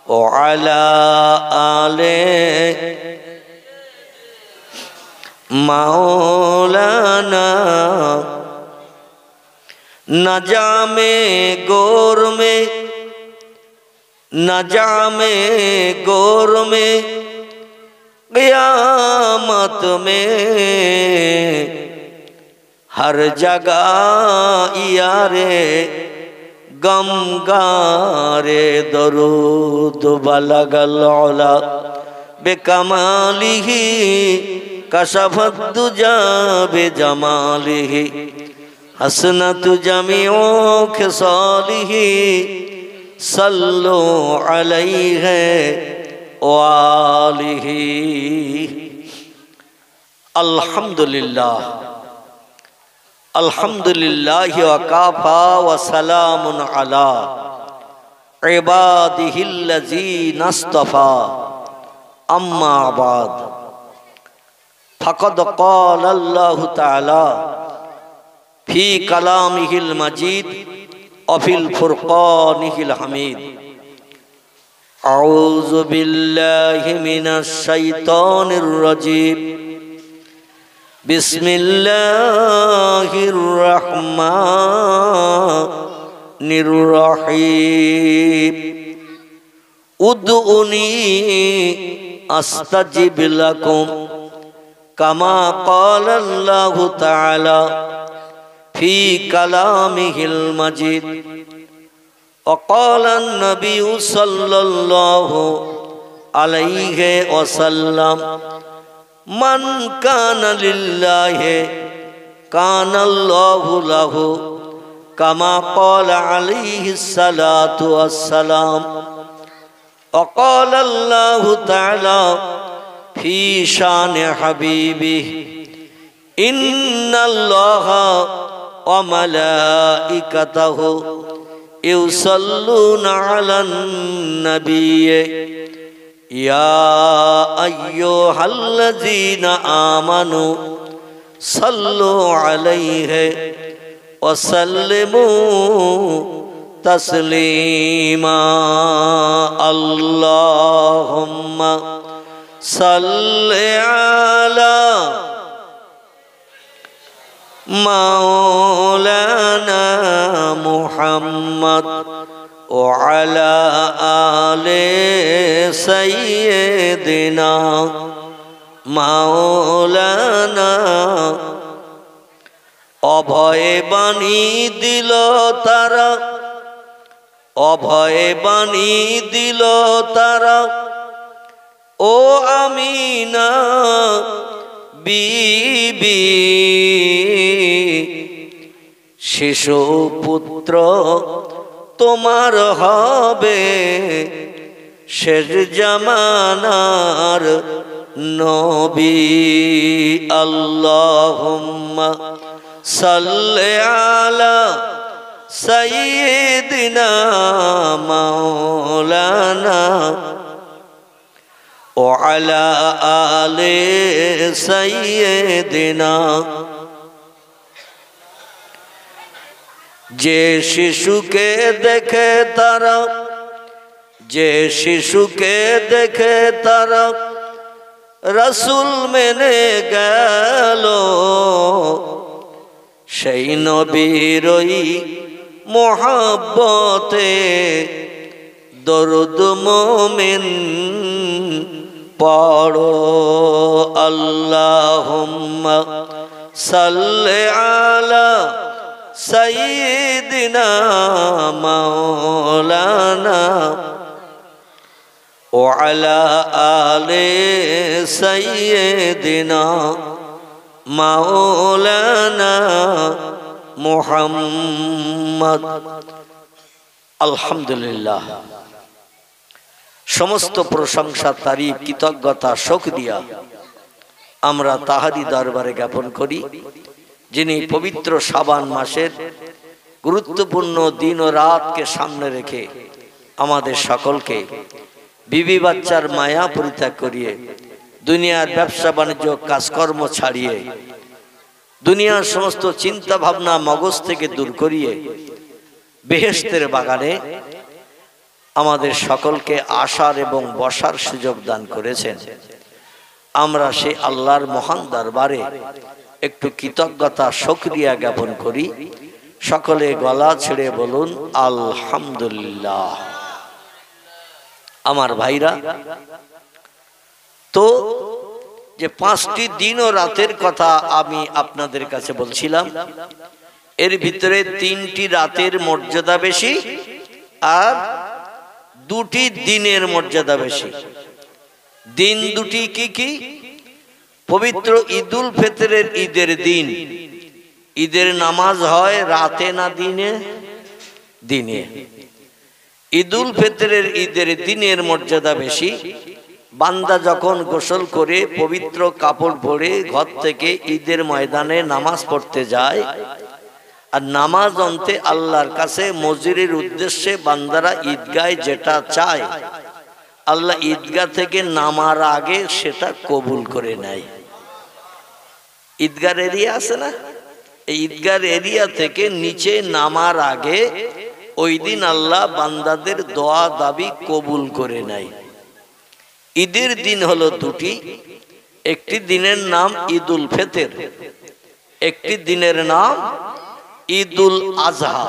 وعلى آل مولانا नजामे गोर में नजामे गोर में क़यामत में हर जगह यारे गम गारे दरूद बलगल औला बेकमालिही कशफत दुजा बेजमालिही हसनत जमीओ खिसालिही सल्लो अलैहि वालिही। अल्हम्दुलिल्लाह अल्हम्दुलिल्लाहि वकाफा व सलामुन अला इबादिहिल्लज़ीना इस्तफ़ा अम्मा बाद फ़क़द क़ाला अल्लाहु तआला फी कलामिहिल मजीद अफिल फुरक़ानिहिल हमीद। औज़ु बिल्लाहि मिनश शैतानिर रजीम। बिस्मिल्लाहिर रहमानिर रहीम। उद्उनी अस्तजिब लकुम कमा क़ाला अल्लाहु तआला फी कलामिहिल मजीद। वक़ाला नबिय्यु सल्लल्लाहु अलैहि वसल्लम मन काना लिल्लाहि काना अल्लाहु लहु कमा क़ाला अलैहि सलातु वस्सलाम। वक़ाला अल्लाहु तआला फी शान हबीबिही इन्नल्लाहा व मलाइकतहु युसल्लूना अलन नबिय्य या अय्युहल्लज़ीना आमनू सल्लु अलैहि व सल्लिमू तस्लीमा। अल्लाहुम्मा सल्लि अला मौलाना मुहम्मद व अला आले सय्यिदिना मौलाना। अभय बाणी दिल तारा अभय बाणी दिल तारा ओ आमीना बीबी शिशु पुत्र तुम्हार हबे शेष जमानार नबी। अल्लाहुम्मा सल्लि अला सय्यिदिना मौलाना व अला आले सय्यिदिना। जे शिशु के देखे तारा जे शिशु के देखे तारा रसूल मेने गेलो সেই নবীরই মোহাব্বতে দরুদ মোমিন পড়ো। আল্লাহুম্মা সাল্লি আলা সাইয়্যিদিনা মাওলানা ও আলা আলে সাইয়্যিদিনা মাওলানা মুহাম্মদ। আলহামদুলিল্লাহ, সমস্ত প্রশংসা তারিফ কৃতজ্ঞতা শোক দিয়া আমরা তাহারি দরবারে জ্ঞাপন করি, যিনি পবিত্র শাবান মাসের গুরুত্বপূর্ণ দিন ও রাতকে সামনে রেখে আমাদের সকলকে বিবি বাচ্চার মায়া পরিত্যাগ করিয়ে দুনিয়ার ব্যবসা বাণিজ্য কাজকর্ম ছাড়িয়ে দুনিয়ার সমস্ত চিন্তা ভাবনা মগজ থেকে দূর করিয়ে বেহেশতের বাগানে আমাদের সকলকে আসার এবং বসার সুযোগ দান করেছেন। আমরা সেই আল্লাহর মহান দরবারে একটু কৃতজ্ঞতা শুকরিয়া জ্ঞাপন করি। সকলে গলা ছেড়ে বলুন আলহামদুলিল্লাহ। আমার ভাইরা, তো যে 5টি দিন ও রাতের কথা আমি আপনাদের কাছে বলছিলাম, এর ভিতরে 3টি রাতের মর্যাদা বেশি আর 2টি দিনের মর্যাদা বেশি। দিন 2টি কি কি? পবিত্র ঈদুল ফিতরের ঈদের দিন ঈদের নামাজ হয় রাতে না দিনে? দিনে। ঈদুল ফিতরের ঈদের দিনের মর্যাদা বেশি। বান্দা যখন গোসল করে পবিত্র কাপড় পরে ঘর থেকে ঈদের ময়দানে নামাজ পড়তে যায়, আর নামাজ অন্তে আল্লাহর কাছে মসজিদের উদ্দেশ্যে বান্দারা ঈদগায় যেটা চায়, আল্লাহ ঈদগাহ থেকে নামার আগে সেটা কবুল করে নেয়। ঈদগার এরিয়া আছে না, এই ঈদগার এরিয়া থেকে নিচে নামার আগে ওই দিন আল্লাহ বান্দাদের দোয়া দাবি কবুল করে নেয়। ঈদের দিন হলো 2টি। একটি দিনের নাম ঈদুল ফিতর, একটি দিনের নাম ঈদুল আজহা,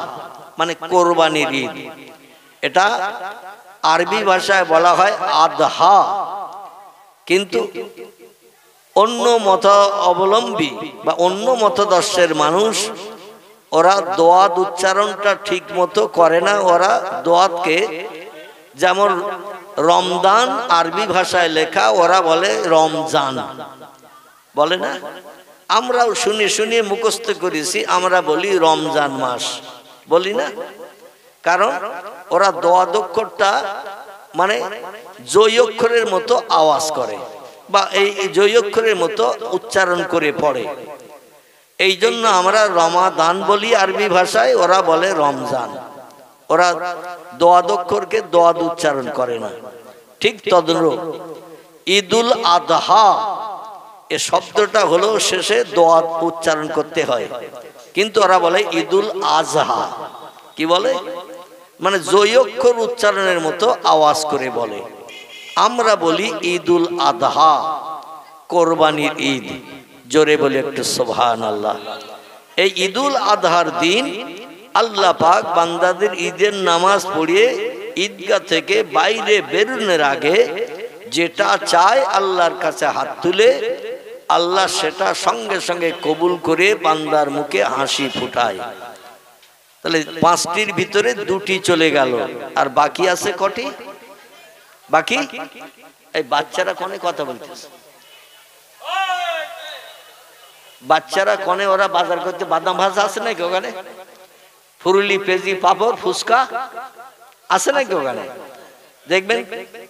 মানে কোরবানির ঈদ। এটা আরবি ভাষায় বলা হয় আদহা, কিন্তু অন্য মত অবলম্বী বা অন্য মতদর্শের মানুষ ওরা দোয়াত উচ্চারণটা ঠিক মতো করে না। ওরা দোয়াতকে, যেমন রমজান আরবি ভাষায় লেখা, ওরা বলে রমজান, বলে না? আমরাও শুনে শুনে মুখস্থ করেছি, আমরা বলি রমজান মাস, বলি না? কারণ ওরা দোয়াত অক্ষরটা মানে জয় অক্ষরের মতো আওয়াজ করে বা এই জয় অক্ষরের মতো উচ্চারণ করে পড়ে। এই জন্য আমরা রমাদান বলি আরবি ভাষায়, ওরা বলে রমজান। ওরা দোয়াত অক্ষরকে দোয়াত উচ্চারণ করে না। ঠিক তদ্রূপ ঈদুল আদহা এ শব্দটা হলো শেষে দোয়াত উচ্চারণ করতে হয়, কিন্তু ওরা বলে ঈদুল আজহা। কি বলে? মানে জয় অক্ষর উচ্চারণের মতো আওয়াজ করে বলে। আমরা বলি ঈদুল আদহা, কোরবানির ঈদ। জোরে বলে একটু সুবহানাল্লাহ। এই ঈদুল আদহার দিন আল্লাহ পাক বান্দাদের ঈদের নামাজ পড়িয়ে ঈদগাহ থেকে বাইরে বেরোনোর আগে যেটা চায় আল্লাহর কাছে হাত তুলে, আল্লাহ সেটা সঙ্গে সঙ্গে কবুল করে বান্দার মুখে হাসি ফুটায়। তাহলে 5টির ভিতরে 2টি চলে গেল, আর বাকি আছে কটি? বাকি এই বাচ্চারা কোনে কথা বলতেছে, বাচ্চারা কোনে, ওরা বাজার করতে বাদাম ভাজা আছে নাকি ওখানে? ফুরুলি, পেঁজি, পাপড়, ফুচকা আছে নাকি ওখানে? দেখবেন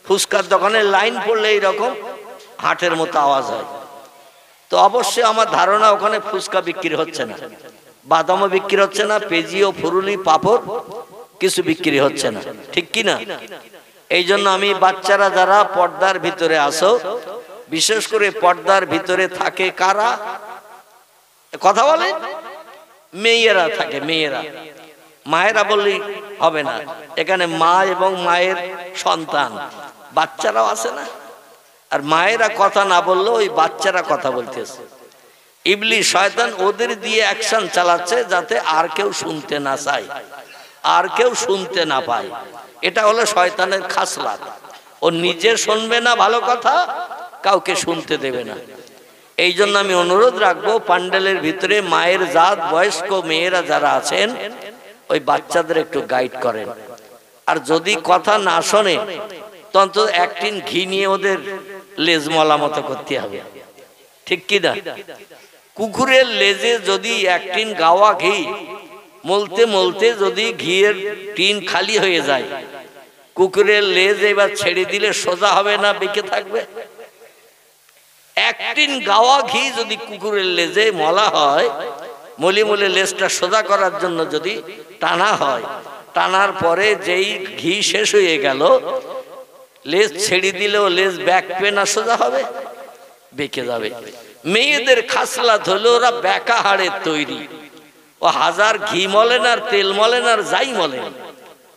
ফুচকার দোকানে লাইন পড়লে এইরকম হাটের মতো আওয়াজ হয়। তো অবশ্যই আমার ধারণা ওখানে ফুচকা বিক্রি হচ্ছে না, বাদামও বিক্রি হচ্ছে না, পেঁজি ও ফুরুলি পাপড় কিছু বিক্রি হচ্ছে না, ঠিক কি না? এই জন্য আমি বাচ্চারা যারা পর্দার ভিতরে আসো, বিশেষ করে পর্দার ভিতরে থাকে কারা? কথা বলে মেয়েরা থাকে, মেয়েরা। মায়েরা বললেই হবে না, এখানে মা এবং মায়ের সন্তান বাচ্চারাও আছে না। আর মায়েরা কথা না বললেও ওই বাচ্চারা কথা বলতেছে। ইবলিস শয়তান ওদের দিয়ে অ্যাকশন চালাচ্ছে যাতে আর কেউ শুনতে না চায়, আর কেউ শুনতে না পায়। এটা হলো শয়তানের খাসলাত। ও নিজে শুনবে না ভালো কথা, কাউকে শুনতে দেবে না। এই জন্য আমি অনুরোধ রাখবো, প্যান্ডেলের ভিতরে মায়ের জাত বয়স্ক মেয়েরা যারা আছেন, ওই বাচ্চাদের একটু গাইড করেন। আর যদি কথা না শোনে, তখন তো 1 টিন ঘি নিয়ে ওদের লেজ মলা মতো করতে হবে, ঠিক কি না? কুকুরের লেজে যদি 1 টিন গাওয়া ঘি মলতে মলতে যদি ঘিয়ের টিন খালি হয়ে যায়, কুকুরের লেজ এবার ছেড়ে দিলে সোজা হবে না বেঁকে থাকবে? 1 টিন গাওয়া ঘি যদি কুকুরের লেজে মলা হয়, মলি মলে লেজটা সোজা করার জন্য যদি টানা হয়, টানার পরে যেই ঘি শেষ হয়ে গেল, লেজ ছেড়ে দিলেও লেজ ব্যাকবে না, সোজা হবে? বেঁকে যাবে। মেয়েদের খাসলাত হলো ওরা বেঁকা হাড়ের তৈরি। ও হাজার ঘি মলেন আর তেল মলেন আর যাই মলেন,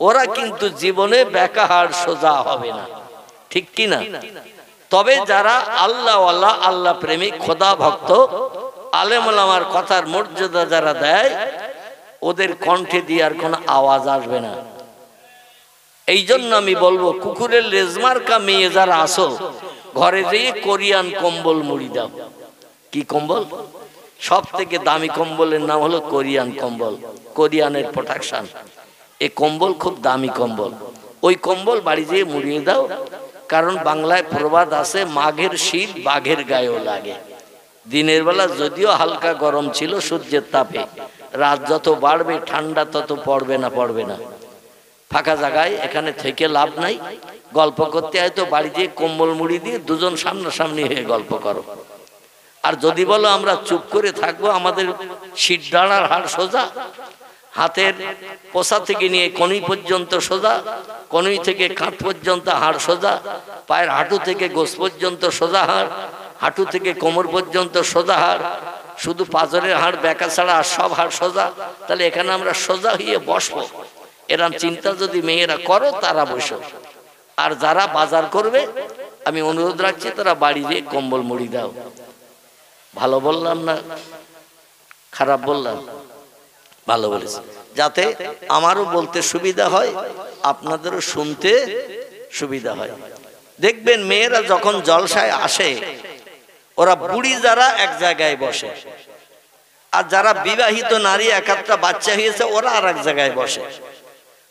ওরা কিন্তু জীবনে বেকাহার সোজা হবে না, ঠিক কি না? তবে যারা আল্লাহওয়ালা, আল্লাহ প্রেমিক, খোদা ভক্ত, আলেম ওলামার কথার মর্যাদা যারা দেয়, ওদের কণ্ঠে দিয়ে আর কোনো আওয়াজ আসবে না। এই জন্য আমি বলবো, কুকুরের লেজমার্কা মেয়ে যারা আসো, ঘরে যেয়ে কোরিয়ান কম্বল মুড়ি দাও। কি কম্বল? সব থেকে দামি কম্বলের নাম হলো কোরিয়ান কম্বল, কোরিয়ানের প্রোটেকশন। এই কম্বল খুব দামি কম্বল। ওই কম্বল বাড়ি যেয়ে মুড়িয়ে দাও। কারণ বাংলায় প্রবাদ আছে, মাঘের শীত বাঘের গায়েও লাগে। দিনের বেলা যদিও হালকা গরম ছিল সূর্যের তাপে, রাত যত বাড়বে ঠান্ডা তত পড়বে না। ফাঁকা জায়গায় এখানে থেকে লাভ নাই। গল্প করতে হয়তো বাড়ি যেয়ে কম্বল মুড়ি দিয়ে দুজন সামনাসামনি হয়ে গল্প করো। আর যদি বলো আমরা চুপ করে থাকবো, আমাদের শির দাঁড়ার হাড় সোজা, হাতের পোষা থেকে নিয়ে কনুই পর্যন্ত সোজা, কনুই থেকে কাঁধ পর্যন্ত হাড় সোজা, পায়ের হাঁটু থেকে গোস পর্যন্ত সোজা হাড়, হাঁটু থেকে কোমর পর্যন্ত সোজা হাড়, শুধু পাঁজরের হাড় বেঁকা ছাড়া আর সব হাড় সোজা, তাহলে এখানে আমরা সোজা হয়ে বসবো। এরম চিন্তা যদি মেয়েরা করো, তারা বসো। আর যারা বাজার করবে, আমি অনুরোধ রাখছি তারা বাড়ি যেয়ে কম্বল মুড়ি দাও। ভালো বললাম না খারাপ বললাম? ভালো বলেছি, যাতে আমারও বলতে সুবিধা হয়, আপনাদেরও শুনতে সুবিধা হয়। দেখবেন মেয়েরা যখন জলসায় আসে, ওরা বুড়ি যারা এক জায়গায় বসে, আর যারা বিবাহিত নারী, এক একটা বাচ্চা হয়েছে, ওরা আর এক জায়গায় বসে।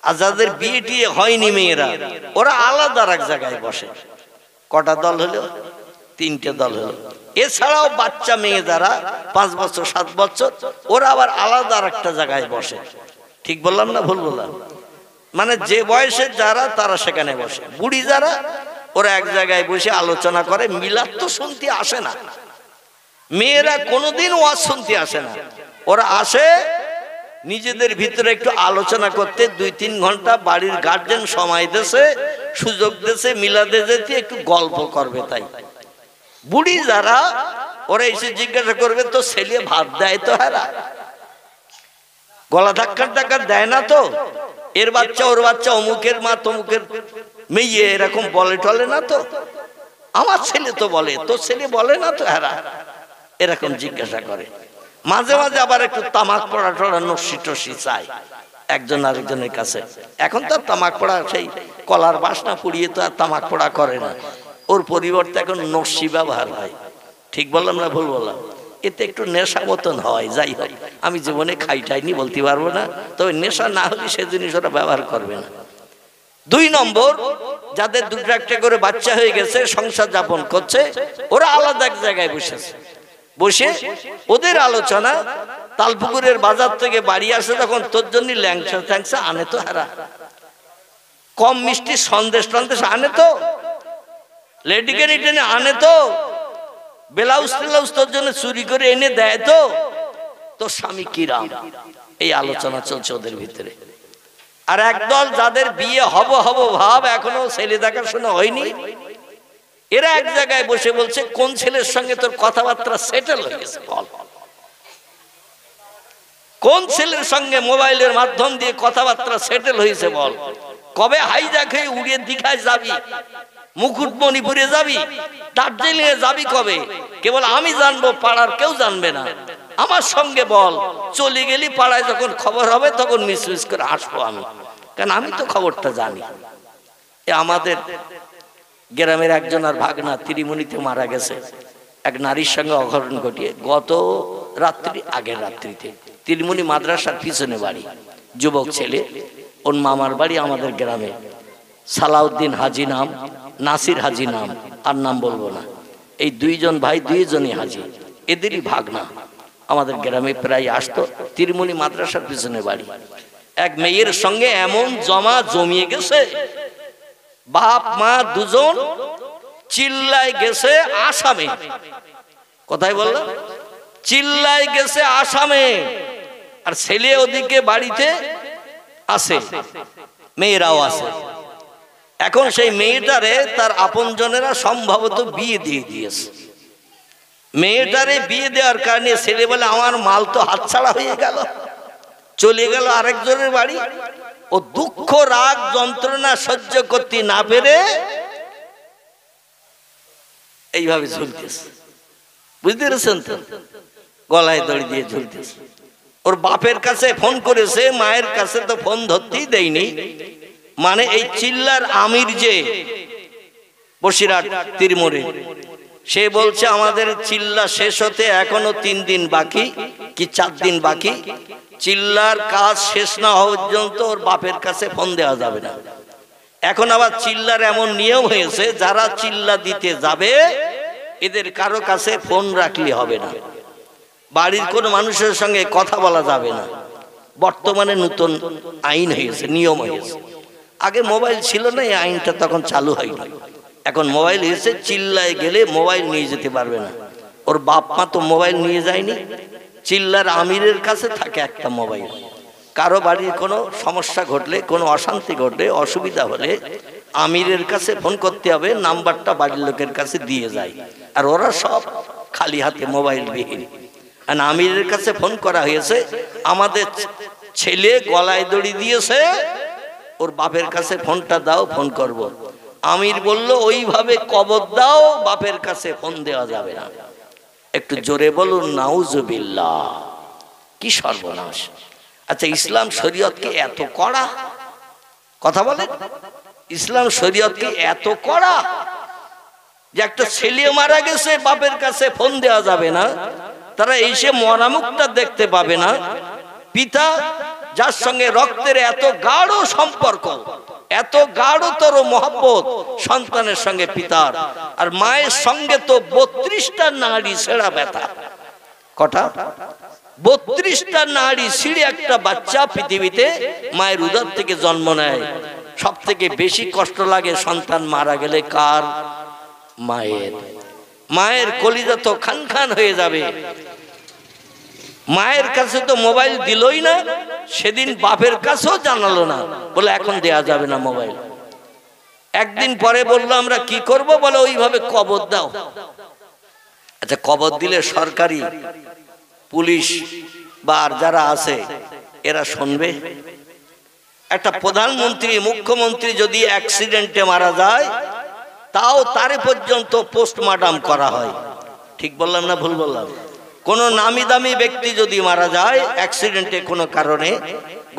আর যাদের বিয়ে টিয়ে হয়নি মেয়েরা, ওরা আলাদা এক জায়গায় বসে। কটা দল হলো? 3টে দল হলো। এছাড়াও বাচ্চা মেয়ে যারা 5 বছর 7 বছর, ওরা আবার আলাদা একটা জায়গায় বসে। ঠিক বললাম না ভুল বললাম? মানে যে বয়সের যারা, তারা সেখানে বসে। বুড়ি যারা, ওরা এক জায়গায় বসে আলোচনা করে। মিলাদ তো শুনতে আসে না, মেয়েরা কোনোদিন ওয়াজ শুনতে আসে না। ওরা আসে নিজেদের ভিতরে একটু আলোচনা করতে। 2-3 ঘন্টা বাড়ির গার্জেন সময় দেশে, সুযোগ দেশে, মিলাদে যেতে একটু গল্প করবে। তাই বুড়ি যারা, ওরা এসে জিজ্ঞাসা করবে, তো ছেলে ভাত দেয় তো? হারা গলা ধাক্কা দেয় না তো? এর বাচ্চা ওর বাচ্চা, অমুকের মা তমুকের মেয়ে এরকম বলে টলে না তো? আমার ছেলে তো বলে, তোর ছেলে বলে না তো? হারা এরকম জিজ্ঞাসা করে। মাঝে মাঝে আবার একটু তামাক পড়া টড়া, নস্যি টস্যি চাই একজন আরেকজনের কাছে। এখন তো তামাক পড়া, সেই কলার বাসনা পুড়িয়ে তো আর তামাক পড়া করে না। ওর পরিবর্তে এখন নস্যি ব্যবহার হয়। ঠিক বললাম না ভুল বললাম? এতে একটু নেশা মতন হয়। যাই হয়, আমি জীবনে খাইটাইনি বলতে পারবো না, তবে নেশা না হলে সে জিনিস ওরা ব্যবহার করবে না। 2 নম্বর, যাদের 2-1টা করে বাচ্চা হয়ে গেছে, সংসার যাপন করছে, ওরা আলাদা এক জায়গায় বসেছে। বসে ওদের আলোচনা, তালপুকুরের বাজার থেকে বাড়ি আসে তখন তোর জন্য ল্যাংচা ট্যাংচা আনে তো? হারা কম মিষ্টি সন্দেশ টন্দেশ আনে তো? লেডিকে টেনে আনে তো? ব্লাউজ টেলাউজ তোর জন্য চুরি করে এনে দেয় তো? তোর স্বামী কিরাম? এই আলোচনা চলছে ওদের ভিতরে। আর একদল যাদের বিয়ে হব ভাব, এখনো ছেলে দেখাশোনা হয়নি, এরা এক জায়গায় বসে বলছে, কোন ছেলের সঙ্গে তোর কথাবার্তা সেটেল হয়ে গেছে বল? কোন ছেলের সঙ্গে মোবাইলের মাধ্যম দিয়ে কথাবার্তা সেটেল হয়েছে বল? কবে হাইজ্যাক হয়ে উড়িয়ে দীঘায় যাবি, মুকুটমণিপুরে যাবি, দার্জিলিং এ যাবি কবে? কেবল আমি জানবো, পাড়ার কেউ জানবে না। আমার সঙ্গে বল, চলে গেলি পাড়ায় যখন খবর হবে তখন মিস করে আসবো আমি, কারণ আমি তো খবরটা জানি। আমাদের গ্রামের একজন আর ভাগনা ত্রিমুনিতে মারা গেছে, এক নারীর সঙ্গে অঘটন ঘটিয়ে। গত রাত্রি, আগের রাত্রিতে, ত্রিমুনি মাদ্রাসার পিছনে বাড়ি, যুবক ছেলে, ওর মামার বাড়ি আমাদের গ্রামে। সালাউদ্দিন হাজি নাম, নাসির হাজি নাম, আর নাম বলবো না। এই 2 জন ভাই, 2 জনই হাজি, এদেরই ভাগনা আমাদের গ্রামে প্রায় আসতো। ত্রিমুনি মাদ্রাসার পিছনে বাড়ি। এক মেয়ের সঙ্গে এমন জমিয়ে গেছে, বাপ মা 2 জন চিল্লায় গেছে আসামে। কোথায় বললো? চিল্লায় গেছে আসামে। আর ছেলে ওদিকে বাড়িতে আছে, মেয়েরাও আছে। এখন সেই মেয়েটারে তার আপনজনেরা সম্ভবত বিয়ে দিয়ে দিয়েছে। মেয়েটারে বিয়ে দেওয়ার কারণে ছেলে বলে, আমার মাল তো হাতছাড়া হয়ে গেল, চলে গেল আরেকজনের বাড়ি। ও দুঃখ রাগ যন্ত্রণা সহ্য করতে না পেরে এইভাবে ঝুলতেছে, বুঝতে পেরেছেন তো? গলায় দড়ি দিয়ে ঝুলতেছে। ওর বাপের কাছে ফোন করেছে, মায়ের কাছে তো ফোন ধরতেই দেয়নি। মানে এই চিল্লার আমির যে বসিরহাট তীরমোড়ে, সে বলছে আমাদের চিল্লা শেষ হতে এখনো 3 দিন বাকি কি 4 দিন বাকি, চিল্লার কাজ শেষ না হওয়া পর্যন্ত ওর বাপের কাছে ফোন দেওয়া যাবে না। এখন আবার চিল্লার এমন নিয়ম হয়েছে, যারা চিল্লা দিতে যাবে এদের কারো কাছে ফোন রাখলে হবে না, বাড়ির কোনো মানুষের সঙ্গে কথা বলা যাবে না। বর্তমানে নতুন আইন হয়েছে, নিয়ম হয়েছে। আগে মোবাইল ছিল না, এই আইনটা তখন চালু হয়নি। এখন মোবাইল হয়েছে, চিল্লায় গেলে মোবাইল নিয়ে যেতে পারবে না। ওর বাপ মা তো মোবাইল নিয়ে যায়নি, চিল্লার আমিরের কাছে থাকে একটা মোবাইল। কারো বাড়ির কোনো সমস্যা ঘটলে, কোনো অশান্তি ঘটলে, অসুবিধা হলে আমিরের কাছে ফোন করতে হবে, নাম্বারটা বাড়ির লোকের কাছে দিয়ে যায়। আর ওরা সব খালি হাতে মোবাইল বিহীন। আর আমিরের কাছে ফোন করা হয়েছে, আমাদের ছেলে গলায় দড়ি দিয়েছে, ওর বাপের কাছে ফোনটা দাও, ফোন করব। আমির বলল ওইভাবে কবর দাও, বাপের কাছে ফোন দেওয়া যাবে না। একটু জোরে বলুন নাউজুবিল্লাহ। কি সর্বনাশ! আচ্ছা, ইসলাম শরীয়ত কি এত কড়া? কথা বলেন, ইসলাম শরীয়ত কি এত কড়া যে একটা ছেলে মারা গেছে বাপের কাছে ফোন দেওয়া যাবে না, তারা এসে মরামুখটা দেখতে পাবে না? পিতা যার সঙ্গে রক্তের এত গাঢ় সম্পর্ক, এত গাঢ়তর মহব্বত সন্তানের সঙ্গে পিতার, আর মায়ের সঙ্গে তো 32টা নাড়ি ছেঁড়া ব্যথা। কটা? 32টা নাড়ি ছিঁড়ে একটা বাচ্চা পৃথিবীতে মায়ের উদর থেকে জন্ম নেয়। সব থেকে বেশি কষ্ট লাগে সন্তান মারা গেলে কার? মায়ের। মায়ের কলিজা তো খান খান হয়ে যাবে। মায়ের কাছে তো মোবাইল দিলই না, সেদিন বাপের কাছেও জানালো না, বলে এখন দেয়া যাবে না মোবাইল। একদিন পরে বললো আমরা কি করব, বলে ওইভাবে কবর দাও। আচ্ছা, কবর দিলে সরকারি পুলিশ বা আর যারা আছে এরা শুনবে? একটা প্রধানমন্ত্রী, মুখ্যমন্ত্রী যদি অ্যাক্সিডেন্টে মারা যায়, তাও তারে পর্যন্ত পোস্টমর্টম করা হয়। ঠিক বললাম না ভুল বললাম? কোনো নামি দামি ব্যক্তি যদি মারা যায় অ্যাক্সিডেন্টে কোনো কারণে,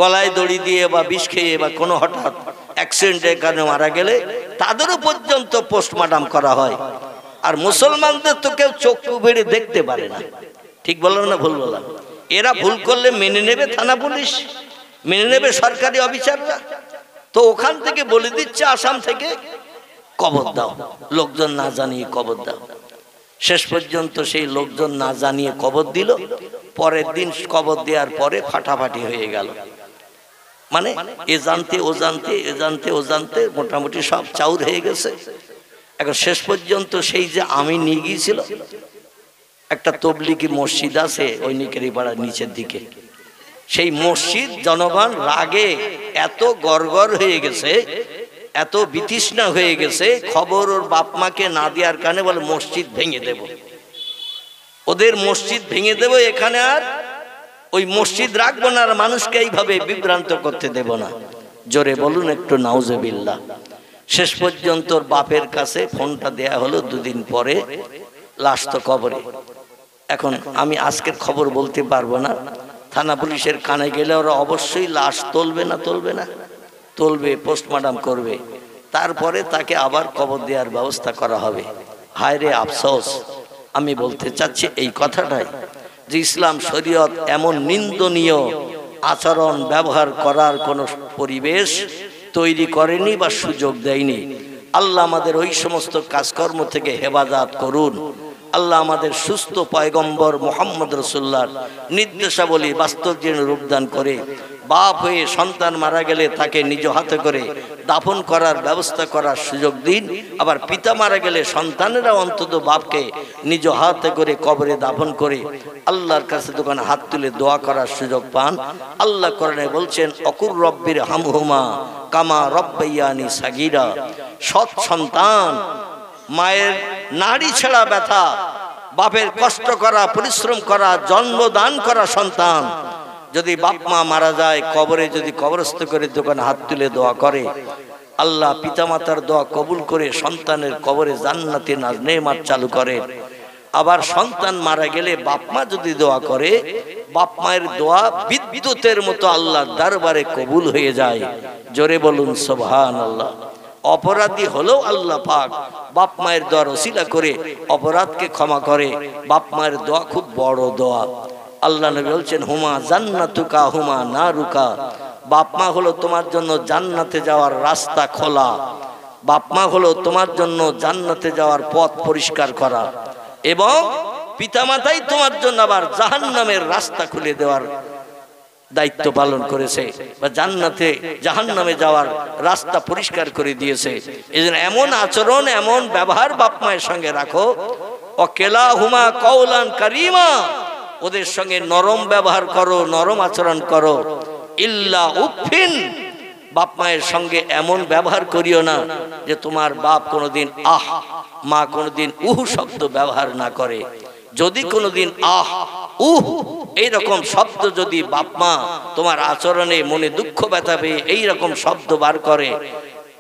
গলায় দড়ি দিয়ে বা বিষ খেয়ে বা কোনো হঠাৎ অ্যাক্সিডেন্টের কারণে মারা গেলে, তাদেরও পর্যন্ত পোস্টমর্টম করা হয়। আর মুসলমানদের তো কেউ চক্ষু বেড়ে দেখতে পারে না। ঠিক বললাম না ভুল বললাম? এরা ভুল করলে মেনে নেবে থানা পুলিশ, মেনে নেবে সরকারি অফিসাররা। তো ওখান থেকে বলে দিচ্ছে আসাম থেকে কবর দাও, লোকজন না জানিয়ে কবর দাও। শেষ পর্যন্ত সেই লোকজন না জানিয়ে কবর দিল। পরের দিন কবর দেওয়ার পরে ফাটাফাটি হয়ে গেল। মানে এ জানতে ও জানতে, এ জানতে ও জানতে মোটামুটি সব চাউর হয়ে গেছে। এখন শেষ পর্যন্ত সেই যে আমি নিয়ে গিয়েছিল, একটা তবলিগি মসজিদ আছে ওই নিকেরি পাড়ার নিচের দিকে, সেই মসজিদ জনগণ রাগে এত গড়গড় হয়ে গেছে, এত বিতৃষ্ণা হয়ে গেছে, খবর ওর বাপ মাকে না দেওয়ার কারণে বলে মসজিদ ভেঙে দেব, ওদের মসজিদ ভেঙে দেব, এখানে আর ওই মসজিদ রাখবো না, আর মানুষকে এইভাবে বিভ্রান্ত করতে দেব না। জোরে বলুন একটু নাউজুবিল্লাহ। শেষ পর্যন্ত ওর বাপের কাছে ফোনটা দেয়া হলো। 2 দিন পরে লাশ তো কবরে। এখন আমি আজকের খবর বলতে পারবো না, থানা পুলিশের কানে গেলে ওরা অবশ্যই লাশ তুলবে না, তুলবে না, তুলবে, পোস্টমর্টম করবে, তারপরে তাকে আবার কবর দেওয়ার ব্যবস্থা করা হবে। হায় রে আফসোস! আমি বলতে চাচ্ছি এই কথাটাই, যে ইসলাম শরীয়ত এমন নিন্দনীয় আচরণ ব্যবহার করার কোনো পরিবেশ তৈরি করেনি বা সুযোগ দেয়নি। আল্লাহ আমাদের ওই সমস্ত কাজকর্ম থেকে হেফাজত করুন। আল্লাহ আমাদের সুস্থ পয়গম্বর মুহাম্মদ রাসূলুল্লাহর নির্দেশাবলী বাস্তব জীবনে রূপদান করে, বাপ হয়ে সন্তান মারা গেলে তাকে নিজ হাতে করে দাফন করার ব্যবস্থা করার সুযোগ দিন। আবার পিতা মারা গেলে সন্তানেরা অন্তত বাপকে নিজ হাতে করে কবরে দাফন করে আল্লাহর কাছে দোকানে হাত তুলে দোয়া করার সুযোগ পান। আল্লাহ কোরআনে বলছেন, অকুর রব্বির হামহুমা কামা রব্বায়ানি সাগীরা। সৎ সন্তান, মায়ের নাড়ি ছেঁড়া ব্যথা, বাপের কষ্ট করা, পরিশ্রম করা, জন্মদান করা সন্তান যদি বাপ মা মারা যায়, কবরে যদি কবরস্থ করে দোকানে হাত তুলে দোয়া করে, আল্লাহ পিতামাতার দোয়া কবুল করে সন্তানের কবরে জান্নাতে নেমাত চালু করে। আবার সন্তান মারা গেলে বাপ মা যদি দোয়া করে, বাপ মায়ের দোয়া বিদ্যুতের মতো আল্লাহর দরবারে কবুল হয়ে যায়। জোরে বলুন সুবহানাল্লাহ। অপরাধী হলেও আল্লাহ পাক বাপ মায়ের দোয়ার ওসিলা করে অপরাধকে ক্ষমা করে। বাপ মায়ের দোয়া খুব বড় দোয়া। আল্লাহ নবী বলছেন, হুমা জান্নাতুকা হুমা নারুকা, বাপ মা হলো তোমার জন্য জান্নাতে যাওয়ার রাস্তা খোলা, বাপ মা হলো তোমার জন্য জান্নাতে যাওয়ার পথ পরিষ্কার করা, এবং পিতামাতাই তোমার জন্য আবার জাহান্নামের রাস্তা খুলে দেওয়ার দায়িত্ব পালন করেছে, বা জান্নাতে জাহান্নামে যাওয়ার রাস্তা পরিষ্কার করে দিয়েছে। এজন্য এমন আচরণ, এমন ব্যবহার বাপ মায়ের সঙ্গে রাখো। অকেলা হুমা কওলান কারিমা, ওদের সঙ্গে নরম ব্যবহার করো, নরম আচরণ করো। ইল্লা উফিন, বাপ মায়ের সঙ্গে এমন ব্যবহার করিও না যে তোমার বাপ কোনোদিন আহ, মা কোনোদিন উহ শব্দ ব্যবহার না করে। যদি কোনোদিন আহ উহ এইরকম শব্দ যদি বাপ মা তোমার আচরণে মনে দুঃখ ব্যথা পেয়ে এইরকম শব্দ বার করে,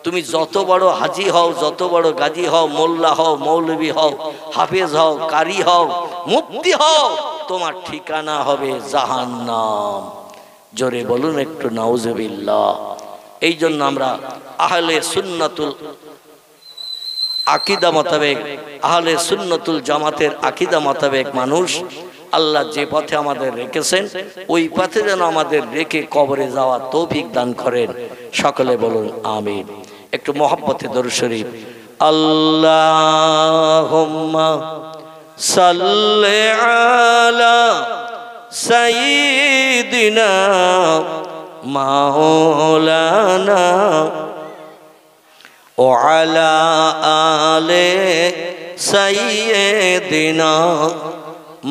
তুমি যত বড় হাজি হও, যত বড় গাজী হও, মোল্লা হও, মৌলবী হও, হাফেজ হও, কারি হও, মুফতি হও, তোমার ঠিকানা হবে জাহান্নাম। জোরে বলুন একটু নাউজুবিল্লাহ। এই জন্য আমরা আহলে সুন্নাতুল আকীদা মোতাবেক, আহলে সুন্নাতুল জামাতের আকীদা মোতাবেক মানুষ, আল্লাহ যে পথে আমাদের রেখেছেন ওই পথে যেন আমাদের রেখে কবরে যাওয়ার তৌফিক দান করেন। সকলে বলুন আমিন। একটু মহব্বতে দরুদ শরীফ। আল্লাহুম্মা সাল্লি আলা সাইয়্যিদিনা মাওলানা ওয়া আলা আলি সাইয়্যিদিনা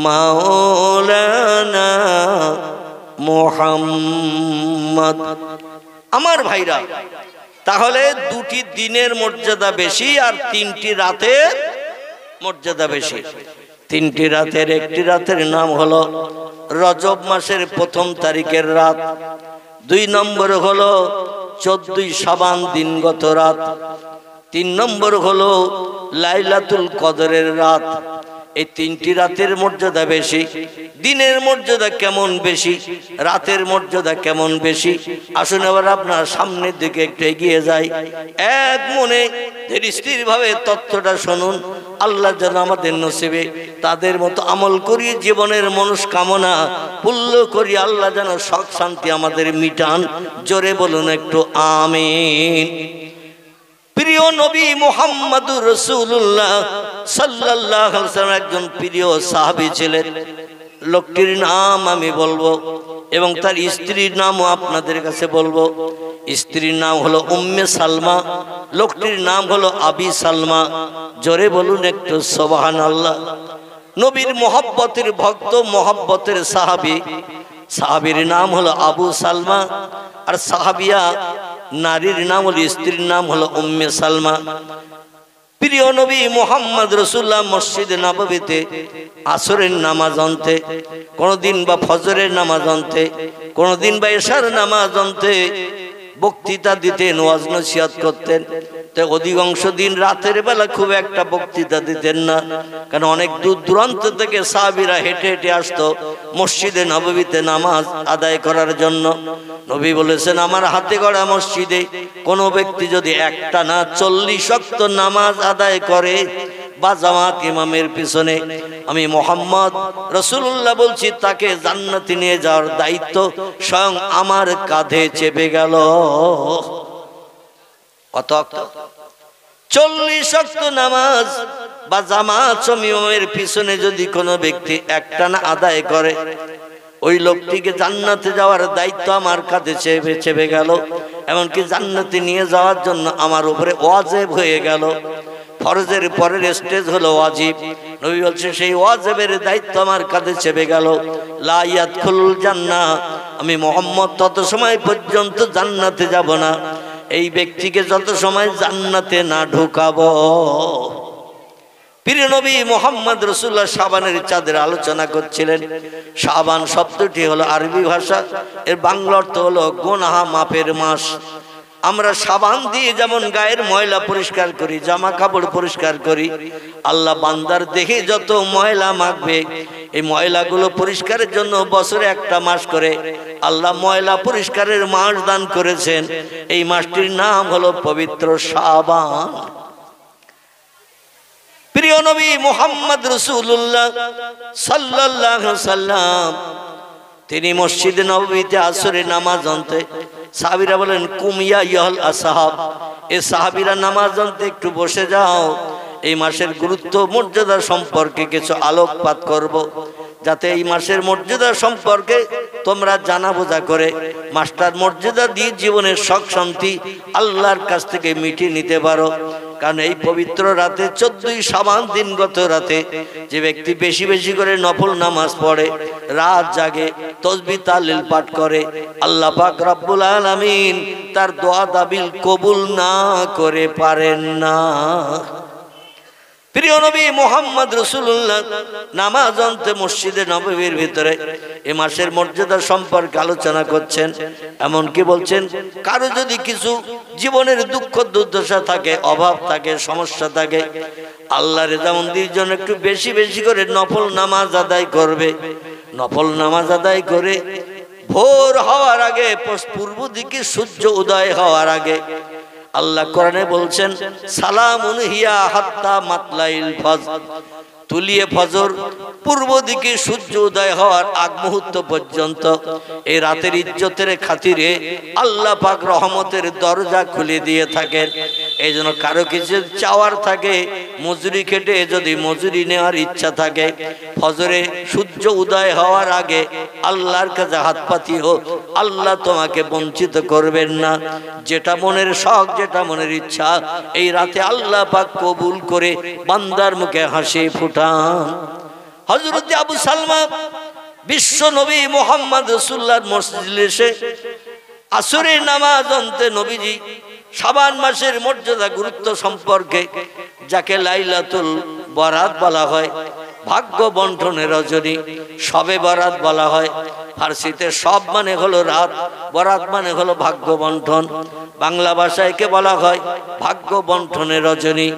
মাওলানা মুহাম্মদ। আমার ভাইরা, তাহলে দুটি দিনের মর্যাদা বেশি আর তিনটি রাতের মর্যাদা বেশি। তিনটি রাতের একটি রাতের নাম হলো রজব মাসের ১ম তারিখের রাত, ২ নম্বর হলো ১৪ই শাবান দিনগত রাত, ৩ নম্বর হলো লাইলাতুল কদরের রাত। এই তিনটি রাতের মর্যাদা বেশি। দিনের মর্যাদা কেমন বেশি, রাতের মর্যাদা কেমন বেশি, আসুন এবার আপনার সামনের দিকে একটু এগিয়ে যাই। এক মনে স্থির ভাবে তথ্যটা শুনুন। আল্লাহ যেন আমাদের নসিবে তাদের মতো আমল করি, জীবনের মনস্কামনা পূর্ণ করি। আল্লাহ যেন শখ শান্তি আমাদের মিটান। জোরে বলুন একটু আমিন। প্রিয় নবী মুহাম্মদুর রাসূলুল্লাহ সাল্লাল্লাহু আলাইহি ওয়াসাল্লাম একজন প্রিয় সাহাবী ছিলেন। লোকটির নাম আমি বলবো এবং তার স্ত্রীর নামও আপনাদের কাছে বলবো। স্ত্রীর নাম হলো উম্মে সালমা, লোকটির নাম হলো আবি সালমা। জোরে বলুন একটু সুবহানাল্লাহ। নবীর মহব্বতের ভক্ত, মহব্বতের সাহাবী। সাহাবীর নাম হলো আবু সালমা, আর সাহাবিয়া নারীর নাম হলো, স্ত্রীর নাম হলো উম্মে সালমা। প্রিয় নবী মুহাম্মদ রাসূলুল্লাহ মসজিদে নববীতে আসরের নামাজ অন্তে, কোনদিন বা ফজরের নামাজ অন্তে, কোনদিন বা এশার নামাজ অন্তে বক্তৃতা দিতেন, ওয়াজ নসিহত করতেন। তো অধিকাংশ দিন রাতের বেলা খুব একটা বক্তৃতা দিতেন না, কারণ অনেক দূর দূরান্ত থেকে সাহাবীরা হেঁটে হেঁটে আসতো মসজিদে নববীতে নামাজ আদায় করার জন্য। নবী বলেছেন, আমার হাতে গড়া মসজিদে কোনো ব্যক্তি যদি একটা না 40 ওয়াক্ত নামাজ আদায় করে বা জামাত ইমামের পিছনে, আমি মুহাম্মদ রাসূলুল্লাহ বলছি তাকে জান্নাতে নিয়ে যাওয়ার দায়িত্ব স্বয়ং আমার কাঁধে চেপে গেল। কত ওয়াক্ত? 40 ওয়াক্ত নামাজ বা জামাত ইমামের পিছনে যদি কোনো ব্যক্তি একটানা আদায় করে, ওই লোকটিকে জান্নাতে যাওয়ার দায়িত্ব আমার কাঁধে চেপে গেল। এমনকি জান্নাতে নিয়ে যাওয়ার জন্য আমার উপরে ওয়াজিব হয়ে গেল। ফরজের পরের স্টেজ হলো ওয়াজিব। নবী বলছেন সেই ওয়াজিবের দায়িত্ব আমার কাঁধে চেপে গেল। লা ইয়াদখুলুল জান্নাহ, আমি মুহাম্মদ তত সময় পর্যন্ত জান্নাতে যাব না, এই ব্যক্তিকে যত সময় জান্নাতে না ঢোকাবো। প্রিয় নবী মুহাম্মদ রাসূলুল্লাহ শাবানের চাঁদের আলোচনা করছিলেন। শাবান শব্দটি হলো আরবি ভাষা, এর বাংলা অর্থ হলো গুনাহ মাপের মাস। আমরা সাবান দিয়ে যেমন গায়ের ময়লা পরিষ্কার করি, জামা কাপড় পরিষ্কার করি, আল্লাহ বান্দার দেহে যত ময়লা মাখবে এই ময়লাগুলো পরিষ্কারের জন্য বছরে একটা মাস করে আল্লাহ ময়লা পরিষ্কারের মাস দান করেছেন। এই মাসটির নাম হলো পবিত্র শাবান। প্রিয় নবী মুহাম্মদ রাসূলুল্লাহ সাল্লাল্লাহু আলাইহি সাল্লাম তিনি মসজিদে নববীতে আসরের নামাজ আনতে সাহাবীরা বলেন কুমিয়া ইয়াল আসহাব, এ সাহাবীরা নামাজ আনতে একটু বসে যাও, এই মাসের গুরুত্ব মর্যাদা সম্পর্কে কিছু আলোকপাত করব, যাতে এই মাসের মর্যাদা সম্পর্কে তোমরা জানা বোঝা করে মাসটার মর্যাদা দিয়ে জীবনের সুখ শান্তি আল্লাহর কাছ থেকে মিটিয়ে নিতে পারো। কারণ এই পবিত্র রাতে 14ই শাবান দিনগত রাতে যে ব্যক্তি বেশি বেশি করে নফল নামাজ পড়ে, রাত জাগে, তাসবিহ তাহলিল পাঠ করে, আল্লাহ পাক রব্বুল আলামিন তার দোয়া দাবিল কবুল না করে পারেন না। প্রিয় নবী মুহাম্মদ রাসূলুল্লাহ নামাজ আনতে মসজিদে নববীর ভিতরে এই মাসের মর্যাদা সম্পর্কে আলোচনা করছেন। এমন কি বলছেন, কারো যদি কিছু জীবনের দুঃখ দুর্দশা থাকে, অভাব থাকে, সমস্যা থাকে, আল্লাহর রেজামন্দির জন্য একটু বেশি বেশি করে নফল নামাজ আদায় করবে। নফল নামাজ আদায় করে ভোর হওয়ার আগে, পূর্ব দিকে সূর্য উদয় হওয়ার আগে আল্লাহ কোরআনে বলছেন সালামুন হিয়া হাত্তা মাতলাইল ফজর, তুলিয়ে ফজর পূর্ব দিকে সূর্য উদয় হওয়ার আগ মুহূর্ত পর্যন্ত এই রাতের ইজ্জতের খাতিরে আল্লাহ পাক রহমতের দরজা খুলে দিয়ে থাকেন। এই জন্য কারো কিছু চাওয়ার থাকে, মজুরি খেটে যদি মজুরি নেওয়ার ইচ্ছা থাকে, ফজরে সূর্য উদয় হওয়ার আগে আল্লাহর কাছে হাত পাতি হোক, আল্লাহ তোমাকে বঞ্চিত করবেন না। যেটা মনের শখ, যেটা মনের ইচ্ছা এই রাতে আল্লাহ পাক কবুল করে বান্দার মুখে হাসি ফুটান। হযরত আবু সালমা বিশ্ব নবী মুহাম্মদ রাসূলুল্লাহর মসজিদে এসে আসরের নামাজ আনতে নবীজি শাবান মাসের মর্যাদা গুরুত্ব সম্পর্কে, যাকে লাইলাতুল বরাত বলা হয়, ভাগ্য বন্টনের রজনী, শবে বরাত বলা হয়। ফার্সিতে সব মানে হলো রাত, বরাত মানে হলো ভাগ্য বন্টন। বাংলা ভাষায় কে বলা হয় ভাগ্য বন্টনের রজনী।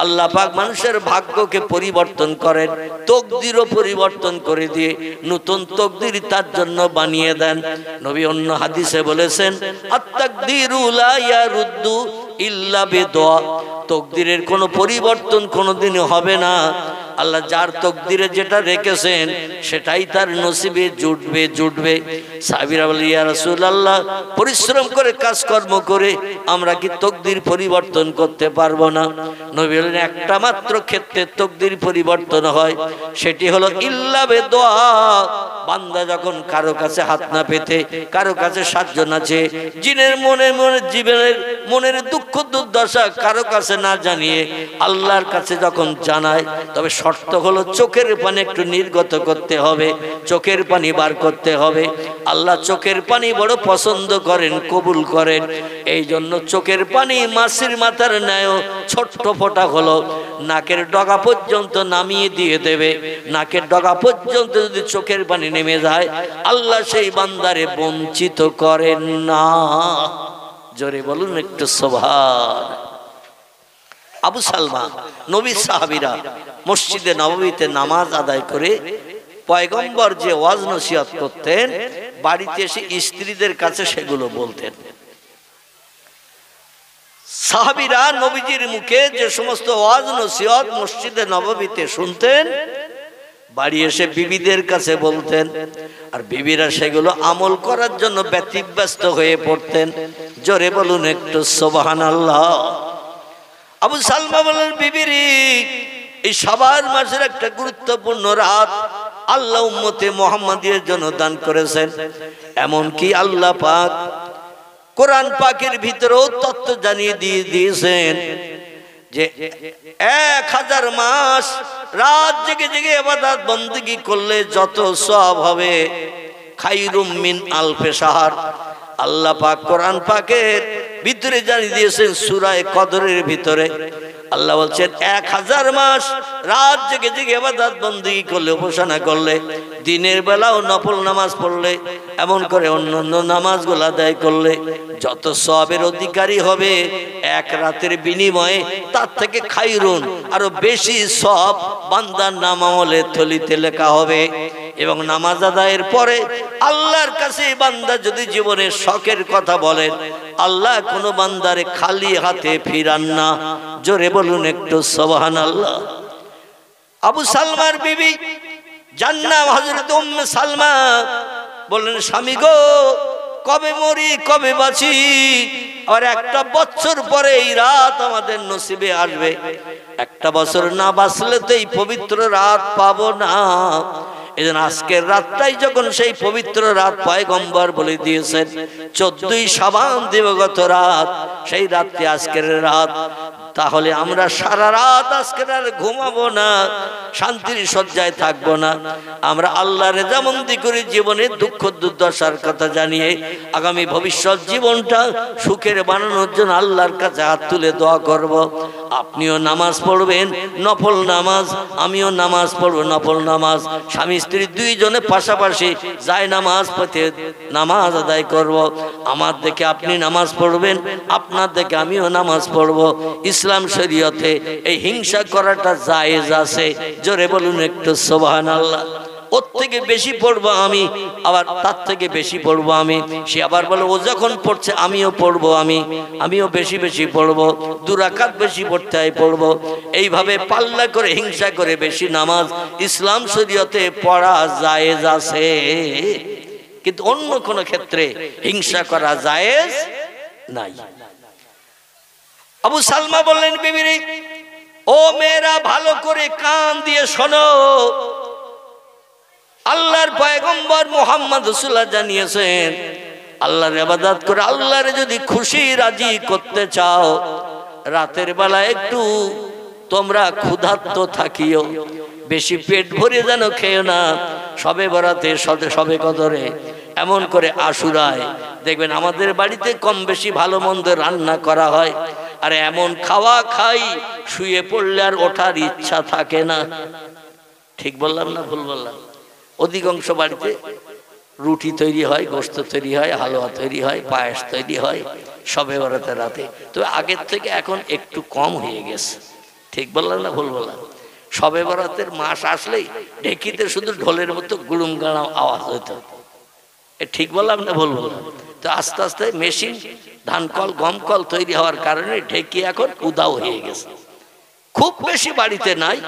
আল্লাহ পাক মানুষের ভাগ্যকে পরিবর্তন করেন, তকদিরও পরিবর্তন করে দিয়ে নতুন তকদির তার জন্য বানিয়ে দেন। নবী অন্য হাদিসে বলেছেন আত-তাকদিরু লা ইয়ারুদ্দু ইল্লা বিদুআ, তকদিরের কোনো পরিবর্তন কোনোদিনই হবে না। আল্লাহ যার তকদিরে যেটা রেখেছেন সেটাই তার নসিবে জুটবে। সাহাবীরা বলে ইয়া রাসূলুল্লাহ, পরিশ্রম করে কাজকর্ম করে আমরা কি তকদির পরিবর্তন করতে পারবো না? নবী বলেন একটা মাত্র ক্ষেত্রে তকদির পরিবর্তন হয়, সেটি হলো ইল্লা বিদুআ। বান্দা যখন কারো কাছে হাত না পেতে, কারো কাছে সাহায্য না চেয়ে, জিনের জীবনের মনের দুঃখ দুর্দশা কারো কাছে না জানিয়ে আল্লাহর কাছে যখন জানায়, তবে শর্ত হলো চোখের পানি একটু নির্গত করতে হবে, চোখের পানি বার করতে হবে। আল্লাহ চোখের পানি বড় পছন্দ করেন, কবুল করেন। এই জন্য চোখের পানি মাছির মাথার ন্যায় ছোট্ট ফোঁটা হলো নাকের ডগা পর্যন্ত নামিয়ে দিয়ে দেবে। নাকের ডগা পর্যন্ত যদি চোখের পানি নেমে যায়, আল্লাহ সেই বান্দারে বঞ্চিত করেন না। জোরে বলুন একটু সুবহান। আবু সালমা নবী সাহাবীরা মসজিদে নববীতে নামাজ আদায় করে পয়গম্বর যে ওয়াজ নসিহত করতেন, বাড়িতে এসে স্ত্রীদের কাছে সেগুলো বলতেন। সাহাবীরা নবীজির মুখে যে সমস্ত ওয়াজ নসিহত মসজিদে নববীতে শুনতেন, বাড়ি এসে বিবিদের কাছে বলতেন, আর বিবিরা সেগুলো আমল করার জন্য ব্যতিব্যস্ত হয়ে পড়তেন। জোরে বলুন একটু সুবহানাল্লাহ। আবু সালমা বলেন, বিবিরি, এই শাবান মাসের একটা গুরুত্বপূর্ণ রাত আল্লাহ উম্মতে মুহাম্মাদির জন্য দান করেছেন। এমন কি আল্লাহ পাক কোরআন পাকের ভিতরেও তত্ত্ব জানিয়ে দিয়েছেন যে 1000 মাস রাত জেগে জেগে ইবাদত বندگی করলে যত সওয়াব হবে খায়রুম মিন আলফি শাহর। আল্লাহ পাক কোরআন পাকের ভিতরে জানিয়ে দিয়েছেন সূরা কদরের ভিতরে আল্লাহ বলছেন 1000 মাস রাত জেগে জেগে ইবাদত বندگی করলে, উপাসনা করলে, দিনের বেলাও নফল নামাজ পড়লে, এমন করে অন্যান্য নামাজগুলো আদায় করলে যত সওয়াবের অধিকারী হবে, এক রাতের বিনিময়ে তার থেকে খায়রুন আরো বেশি সওয়াব বান্দার নামামলে থলিতে লেখা হবে। এবং নামাজ আদায়ের পরে আল্লাহর কাছে বান্দা যদি জীবনের শখের কথা বলেন, আল্লাহ কোনো বান্দারে খালি হাতে ফিরান না। জোরে বলুন একটু সুবহানাল্লাহ। আবু সালমার বিবি জান্নাত হযরত উম্মে সালমা বললেন, স্বামী গো, কবে মরি কবে বাঁচি, আর একটা বছর পরে এই রাত আমাদের নসিবে আসবে। একটা বছর না বাঁচলে তো এই পবিত্র রাত পাবো না। এজন্য আজকের রাতটাই যখন সেই পবিত্র রাত, পয়গম্বর বলে দিয়েছেন 14ই শাবান দিবগত রাত, সেই রাতটি আজকের রাত। তাহলে আমরা সারা রাত আজকে আর ঘুমাবো না, শান্তির শয্যায় থাকবো না। আমরা আল্লাহর রেজামন্দি করে জীবনে দুঃখ দুর্দশার কথা জানিয়ে আগামী ভবিষ্যৎ জীবনটা সুখের বানানোর জন্য আল্লাহর কাছে হাত তুলে দোয়া করব। আপনিও নামাজ পড়বেন নফল নামাজ, আমিও নামাজ পড়ব নফল নামাজ। স্বামী স্ত্রী দুইজনে পাশাপাশি যায় নামাজ পড়তে নামাজ আদায় করব। আমার দেখে আপনি নামাজ পড়বেন, আপনার দেখে আমিও নামাজ পড়ব। ইসলাম শরীয়তে এই হিংসা করাটা জায়েজ আছে। জোরে বলুন একটু সুবহানাল্লাহ। ওর থেকে বেশি পড়বো আমি, আবার তার থেকে বেশি পড়বো আমি। সে আবার বলে ও যখন পড়ছে আমিও পড়বো, আমিও বেশি বেশি পড়বো, 2 রাকাত বেশি পড়তে হয় পড়বো। এইভাবে পাল্লা করে হিংসা করে বেশি নামাজ ইসলাম শরীয়তে পড়া জায়েজ আছে, কিন্তু অন্য কোন ক্ষেত্রে হিংসা করা জায়েজ নাই। আবু সালমা বললেন বিবিরে, ও মেয়েরা ভালো করে কান দিয়ে শোনো, আল্লাহর পয়গম্বর মুহাম্মদ রাসূলুল্লাহ জানিয়েছেন, আল্লাহর ইবাদত করে আল্লাহর যদি খুশি রাজি করতে চাও, রাতের বেলা একটু তোমরা ক্ষুধার্ত থাকিও, বেশি পেট ভরে যেন খেও না। সবে বরাতে, সবে কদরে, এমন করে আশুরায় দেখবেন আমাদের বাড়িতে কম বেশি ভালো মন্দ রান্না করা হয়, আর এমন খাওয়া খাই শুয়ে পড়লে আর ওঠার ইচ্ছা থাকে না। ঠিক বললাম না ভুল বললাম? অধিকাংশ বাড়িতে রুটি তৈরি হয়, গোশত তৈরি হয়, হালুয়া তৈরি হয়, পায়েস তৈরি হয় সবে বরাতে রাতে। তবে আগের থেকে এখন একটু কম হয়ে গেছে। ঠিক বললাম না ভুল বললাম? সবে বরাতের মাস আসলেই ঢেকিতে শুধু ঢোলের মতো গুড়ুম গাড়াম আওয়াজ হতো। ঠিক বললাম না ভুল বললাম? তো আস্তে আস্তে মেশিন, ধান কল, গম কল তৈরি হওয়ার কারণে ঢেকি এখন উদাও হয়ে গেছে। খুব বেশি বাড়িতে নাই,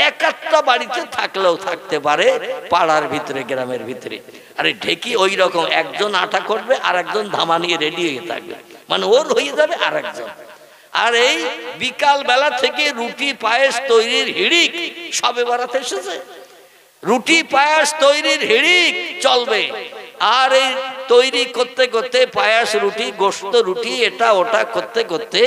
1-8টা বাড়িতে থাকলেও থাকতে পারে পাড়ার ভিতরে, গ্রামের ভিতরে। আরে ঢেকি ওই রকম, একজন আটা করবে আর একজন ধামা নিয়ে রেডি হয়ে থাকবে, মানে ওর হয়ে যাবে আর একজন। আর এই বিকাল বেলা থেকে রুটি পায়েস তৈরির হিড়িক সবে বরাতে এসেছে। রুটি পায়েস তৈরির হিড়িক চলবে, আর এই তৈরি করতে করতে পায়েস, রুটি, গোশত, রুটি, এটা ওটা করতে করতে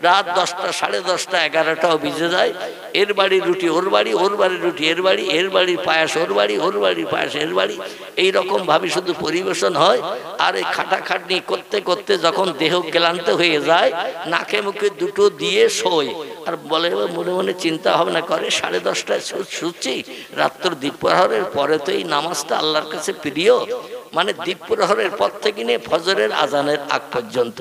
রাত 10টা, 10:30, 11টাও বেজে যায়। এর বাড়ির রুটি ওর বাড়ি, ওর বাড়ির রুটি এর বাড়ি, এর বাড়ির পায়েস ওর বাড়ি, ওর বাড়ির পায়েস এর বাড়ি, এইরকম ভাবে শুধু পরিবেশন হয়। আর এই খাটাখাটনি করতে করতে যখন দেহ ক্লান্ত হয়ে যায়, নাকে মুখে দুটো দিয়ে শোয়, আর বলে মনে মনে চিন্তা ভাবনা করে 10:30টায় শুচ্ছি, রাত্র দ্বীপ্রহরের পরে তো এই নামাজটা আল্লাহর কাছে প্রিয়, মানে দ্বীপ্রহরের পর থেকে নিয়ে ফজরের আজানের আগ পর্যন্ত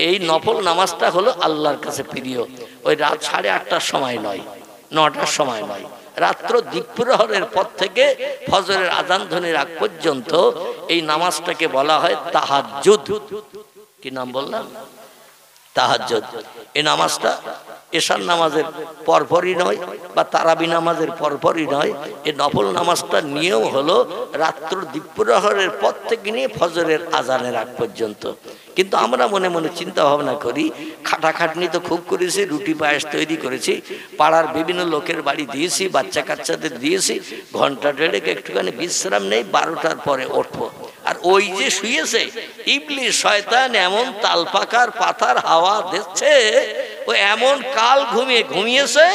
এই নফল নামাজটা হলো আল্লাহর কাছে প্রিয়। ওই রাত 8:30টার সময় নয়, 9টার সময় নয়, রাত্র দ্বীপ্রহরের পর থেকে ফজরের আজান ধ্বনির আগ পর্যন্ত এই নামাজটাকে বলা হয় তাহাজ্জুদ। কি নাম বললাম? তাহাজ্জুদ। এই নামাজটা এশার নামাজের পরপরই নয়, বা তারাবি নামাজের পরপরই নয়। এই নফল নামাজটার নিয়ম হলো রাত্র দ্বীপ্রহরের পর থেকে নিয়ে ফজরের আজানের আগ পর্যন্ত। কিন্তু আমরা মনে মনে চিন্তা ভাবনা করি, খাটাখাটনি তো খুব করেছি, রুটি পায়েস তৈরি করেছি, পাড়ার বিভিন্ন লোকের বাড়ি দিয়েছি, বাচ্চা কাচ্চাদের দিয়েছি, ঘন্টা দেড়েক একটুখানি বিশ্রাম নেই, 12টার পরে উঠবো। আর ওই যে শুয়েছে ইবলিস শয়তান, এমন তালপাকার পাতার হাওয়া দিচ্ছে, ও এমন কাল ঘুমিয়েছে,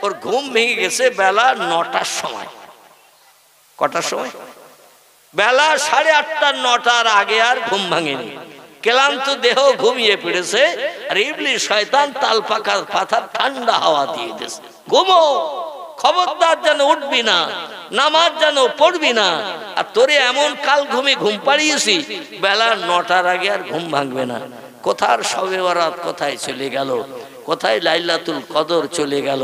ওর ঘুম ভেঙে গেছে বেলা 9টার সময়। কটার সময়? বেলা 8:30, 9টার আগে আর ঘুম ভাঙেনি। ক্লান্ত দেহ ঘুমিয়ে পড়েছে, আর ইবলিস শয়তান তাল পাতার ঠান্ডা হাওয়া দিয়ে দিয়েছে, ঘুমো, খবরদার যেন উঠবি না, নামাজ যেন পড়বি না। আর তোরে এমন কাল ঘুম পাড়িয়েছি, বেলা 9টার আগে আর ঘুম ভাঙবে না। কোথার শবে বরাত কোথায় চলে গেল, কোথায় লাইলাতুল কদর চলে গেল,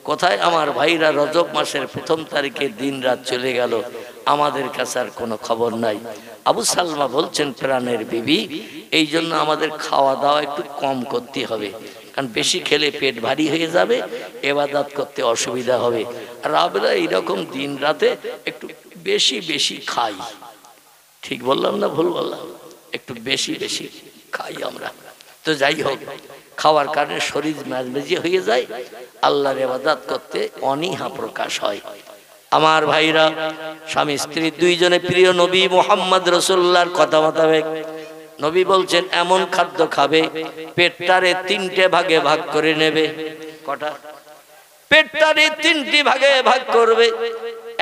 কোথায় আমার ভাইরা রজব মাসের 1ম তারিখে দিন রাত চলে গেল, আমাদের কাছে আর কোনো খবর নাই। আবু সালমা বলছেন, প্রাণের বিবি, এই জন্য আমাদের খাওয়া দাওয়া একটু কম করতে হবে, কারণ বেশি খেলে পেট ভারী হয়ে যাবে, ইবাদত করতে অসুবিধা হবে। আর আমরা এইরকম দিন রাতে একটু বেশি বেশি খাই। ঠিক বললাম না ভুল বললাম? একটু বেশি বেশি খাই আমরা। তো যাই হোক, খাওয়ার কারণে শরীর মেজমেজি হয়ে যায়, আল্লাহর ইবাদত করতে অনীহা প্রকাশ হয়। আমার ভাইরা, স্বামী স্ত্রী দুইজনে প্রিয় নবী মুহাম্মদ রাসূলুল্লাহর কথা মোতাবেক নবী বলছেন, এমন খাদ্য খাবে পেটটারে 3টে ভাগে ভাগ করে নেবে। কটা? পেটটারে 3টি ভাগে ভাগ করবে।